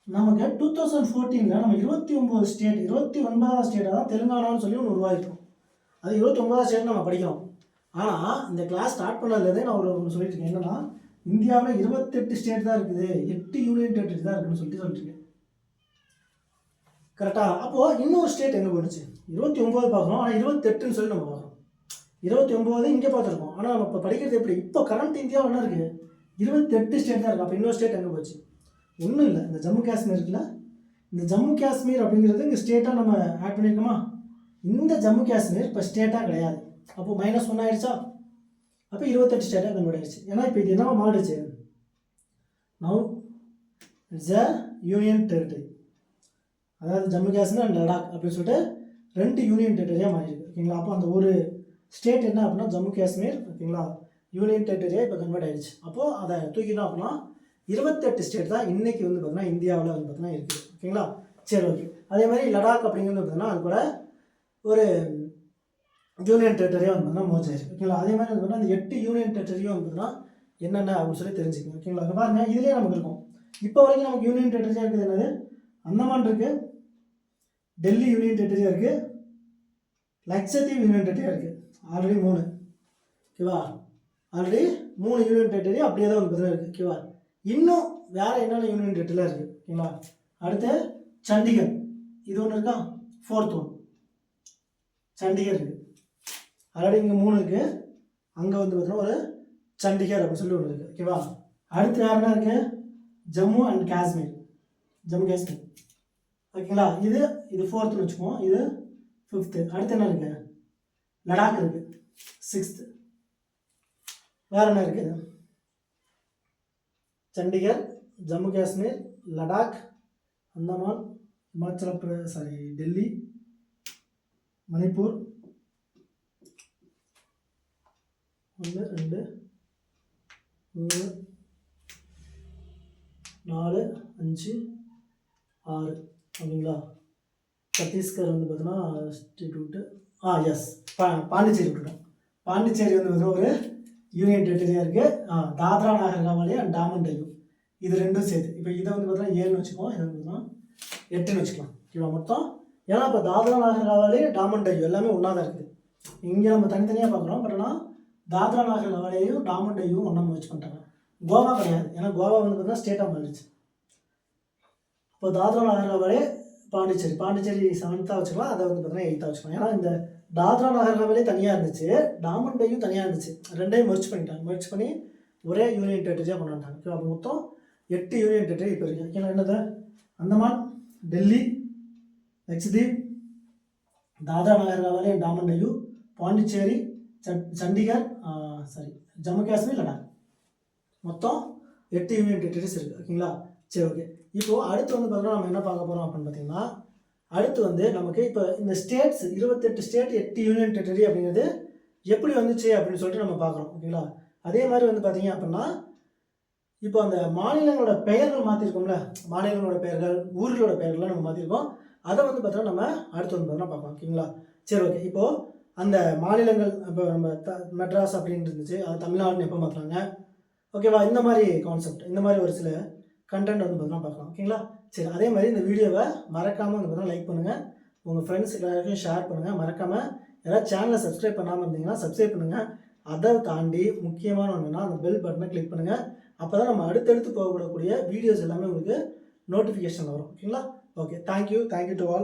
நமக்கு 2014 நம்ம 29 ஸ்டேட், 29வது ஸ்டேட்டாக தான் தெலுங்கானான்னு சொல்லி ஒன்று உருவாகிருக்கும். அது 29வது ஸ்டேட் நம்ம படிக்கிறோம். ஆனால் இந்த கிளாஸ் ஸ்டார்ட் பண்ணதுலேருந்தே நான் ஒன்று சொல்லிட்டு இருக்கேன். என்னன்னா, இந்தியாவில் 28 ஸ்டேட் தான் இருக்குது, 8 யூனியன் டெரிட்டரி தான் இருக்குன்னு சொல்லிட்டு இருக்கேன். கரெக்டாக? அப்போது இன்னொரு ஸ்டேட் எங்கே போயிடுச்சு? 29 பார்க்குறோம், ஆனால் 28ன்னு சொல்லி நம்ம பார்க்குறோம். 29 இங்கே பார்த்துருக்கோம், ஆனால் நம்ம இப்போ படிக்கிறது எப்படி? இப்போ கரண்ட் இந்தியாவில் என்ன இருக்குது? 28 ஸ்டேட் தான் இருக்குது. அப்போ இன்னொரு ஸ்டேட் எங்கே போச்சு? ஒன்றும் இல்லை. இந்த ஜம்மு காஷ்மீர் இருக்குல்ல, இந்த ஜம்மு காஷ்மீர் அப்படிங்கிறது இங்கே ஸ்டேட்டாக நம்ம ஆட் பண்ணியிருக்கோமா? இந்த ஜம்மு காஷ்மீர் இப்போ ஸ்டேட்டாக கிடையாது. அப்போ -1 ஆயிடுச்சா? அப்போ 28 ஸ்டேட்டாக கன்வெர்ட் ஆயிடுச்சு. ஏன்னா இப்போ இது என்ன மாறிடுச்சு? Now it's a union territory. அதாவது ஜம்மு காஷ்மீர் அண்ட் லடாக் அப்படின்னு சொல்லிட்டு 2 யூனியன் டெரிட்டரியாக மாறிடுது. ஓகேங்களா? அப்போ அந்த ஒரு ஸ்டேட் என்ன அப்படின்னா ஜம்மு காஷ்மீர், ஓகேங்களா, யூனியன் டெரிட்டரியாக இப்போ கன்வெர்ட் ஆயிடுச்சு. அப்போது அதை தூக்கிட்டோம் அப்படின்னா 28 ஸ்டேட் தான் இன்றைக்கி வந்து பார்த்தீங்கன்னா இந்தியாவில் வந்து பார்த்தீங்கன்னா இருக்குது. ஓகேங்களா? சரி, ஓகே. அதே மாதிரி லடாக் அப்படிங்கிறது பார்த்தீங்கன்னா அது கூட ஒரு யூனியன் டெரிட்டரியாக வந்து பார்த்தீங்கன்னா மோஜ் ஆயிருக்கு. ஓகேங்களா? அதே மாதிரி வந்து பார்த்தீங்கன்னா அந்த 8 யூனியன் டெரிட்டரியும் வந்து பார்த்தீங்கன்னா என்னென்ன அப்படின்னு சொல்லி தெரிஞ்சுக்கணும். ஓகேங்களா? அங்கே பாருங்கள், இதுலேயே நமக்கு இருக்கும். இப்போ வரைக்கும் நமக்கு யூனியன் டெரிட்டரியாக இருக்குது என்னது? அந்தமான் இருக்குது, டெல்லி யூனியன் டெரிட்டரியாக இருக்குது, லட்சத்தீவு யூனியன் டெரிட்டரியாக இருக்குது. ஆல்ரெடி 3. ஓகேவா? ஆல்ரெடி 3 யூனியன் டெரிட்டரி அப்படியே தான் வந்து பார்த்தீங்கன்னா இருக்குது. ஓகேவா? இன்னும் வேறு என்னென்ன யூனியன் டெரிட்டரியாக இருக்குது? ஓகேங்களா? அடுத்து சண்டிகர், இது ஒன்று இருக்கா? 4th ஒன் சண்டிகர் இருக்குது. ஆல்ரெடி இங்கே 3 இருக்குது. அங்கே வந்து பார்த்தீங்கன்னா ஒரு சண்டிகர் அப்படின்னு சொல்லி ஒன்று இருக்குது. ஓகேவா? அடுத்து வேறு என்ன இருக்குது? ஜம்மு அண்ட் காஷ்மீர், ஜம்மு காஷ்மீர். ஓகேங்களா? இது 4th வச்சுக்குவோம், இது 5th. அடுத்து என்ன இருக்குது? லடாக் இருக்குது, 6th. வேறு என்ன இருக்குது? சண்டிகர், ஜம்மு காஷ்மீர், லடாக், அந்தமான், இமாச்சல பிரதேஷ், டெல்லி, மணிப்பூர். 1 2 3 4 5 6. ஓகேங்களா? சத்தீஸ்கர் வந்து பார்த்தீங்கன்னா ஸ்டேட் விட்டு எஸ் பாண்டிச்சேரி விட்டுட்டோம். பாண்டிச்சேரி வந்து பார்த்தீங்கன்னா ஒரு யூனியன் டெரிட்டரியாக இருக்குது. தாத்ரா நாகர் ஹவேலி அண்ட் டாமன் டையூ, இது 2ம் சேர்த்து. இப்போ இதை வந்து பார்த்தீங்கன்னா 7ன்னு வச்சுக்குவோம், இதை வந்து பார்த்தீங்கன்னா 8ன்னு வச்சுக்கலாம். ஓகேவா? மொத்தம் ஏன்னா இப்போ தாத்ரா நாகர் ஹவேலி, டாமன் டையூ எல்லாமே ஒன்றா தான் இருக்குது. இங்கே நம்ம தனித்தனியாக பார்க்குறோம். பட் ஆனால் தாத்ரா நாகர் ஹவேலியும் டாமன் டையூவும் ஒன்றா வச்சு பண்ணிட்டாங்க. கோவா கிடையாது, ஏன்னா கோவா வந்து பார்த்தீங்கன்னா ஸ்டேட்டாக மாறிடுச்சு. இப்போ தாத்ரா நாகர் ஹவேலி, பாண்டிச்சேரி 7th வச்சுக்கலாம், அதை வந்து பார்த்தீங்கன்னா 8th வச்சுக்கலாம். ஏன்னா இந்த தாத்ரா நாகர் ஹவேலி தனியாக இருந்துச்சு, டாமன் டையூ தனியாக இருந்துச்சு. 2யும் மெர்ஜ் பண்ணிட்டாங்க. மெர்ஜ் பண்ணி ஒரே யூனியன் டெரிட்டரியாக கொண்டு வந்துட்டாங்க. ஓகே, அப்போ மொத்தம் 8 யூனியன் டெரிட்டரி இப்போ இருக்குது. ஓகேங்களா? என்னது? அந்தமான், டெல்லி, லட்சத்தீப், தாத்ரா நாகர் ஹவேலி அண்ட் டாமன் டையூ, பாண்டிச்சேரி, சண்டிகர், ஜம்மு காஷ்மீர், லடாக். மொத்தம் 8 யூனியன் டெரிட்டரிஸ் இருக்குது. ஓகேங்களா? சரி, ஓகே. இப்போது அடுத்து வந்து பார்த்தீங்கன்னா நம்ம என்ன பார்க்க போகிறோம் அப்படின்னு பார்த்தீங்கன்னா, அடுத்து வந்து நமக்கு இப்போ இந்த ஸ்டேட்ஸ் 28 ஸ்டேட் 8 யூனியன் டெரிட்டரி அப்படிங்கிறது எப்படி வந்துச்சு அப்படின்னு சொல்லிட்டு நம்ம பார்க்குறோம். ஓகேங்களா? அதே மாதிரி வந்து பார்த்தீங்க அப்படின்னா இப்போ அந்த மாநிலங்களோட பெயர்கள் மாற்றிருக்கோம்ல, மாநிலங்களோட பெயர்கள், ஊர்களோட பெயர்கள்லாம் நம்ம மாற்றிருக்கோம். அதை வந்து பார்த்தீங்கன்னா நம்ம அடுத்து வந்து பார்த்தீங்கன்னா பார்க்கலாம். ஓகேங்களா? சரி, ஓகே. இப்போது அந்த மாநிலங்கள் இப்போ நம்ம மெட்ராஸ் அப்படின்னு இருந்துச்சு, அது தமிழ்நாடுன்னு எப்போ மாற்றுறாங்க? ஓகேவா? இந்த மாதிரி கான்செப்ட், இந்த மாதிரி ஒரு சில கண்டென்ட் வந்து பார்த்தீங்கன்னா பார்க்கலாம். ஓகேங்களா? சரி, அதே மாதிரி இந்த வீடியோவை மறக்காமல் வந்து பார்த்தீங்கன்னா லைக் பண்ணுங்கள், உங்கள் ஃப்ரெண்ட்ஸ் எல்லாருக்கும் ஷேர் பண்ணுங்கள். மறக்காமல் யாராவது சேனலை சப்ஸ்கிரைப் பண்ணாமல் இருந்தீங்கன்னா சப்ஸ்கிரைப் பண்ணுங்கள். அதை தாண்டி முக்கியமான ஒன்றுனா அந்த பெல் பட்டனை கிளிக் பண்ணுங்கள். அப்போ தான் நம்ம அடுத்தடுத்து போகக்கூடிய வீடியோஸ் எல்லாமே உங்களுக்கு நோட்டிஃபிகேஷன் வரும். ஓகேங்களா? Okay, thank you to all.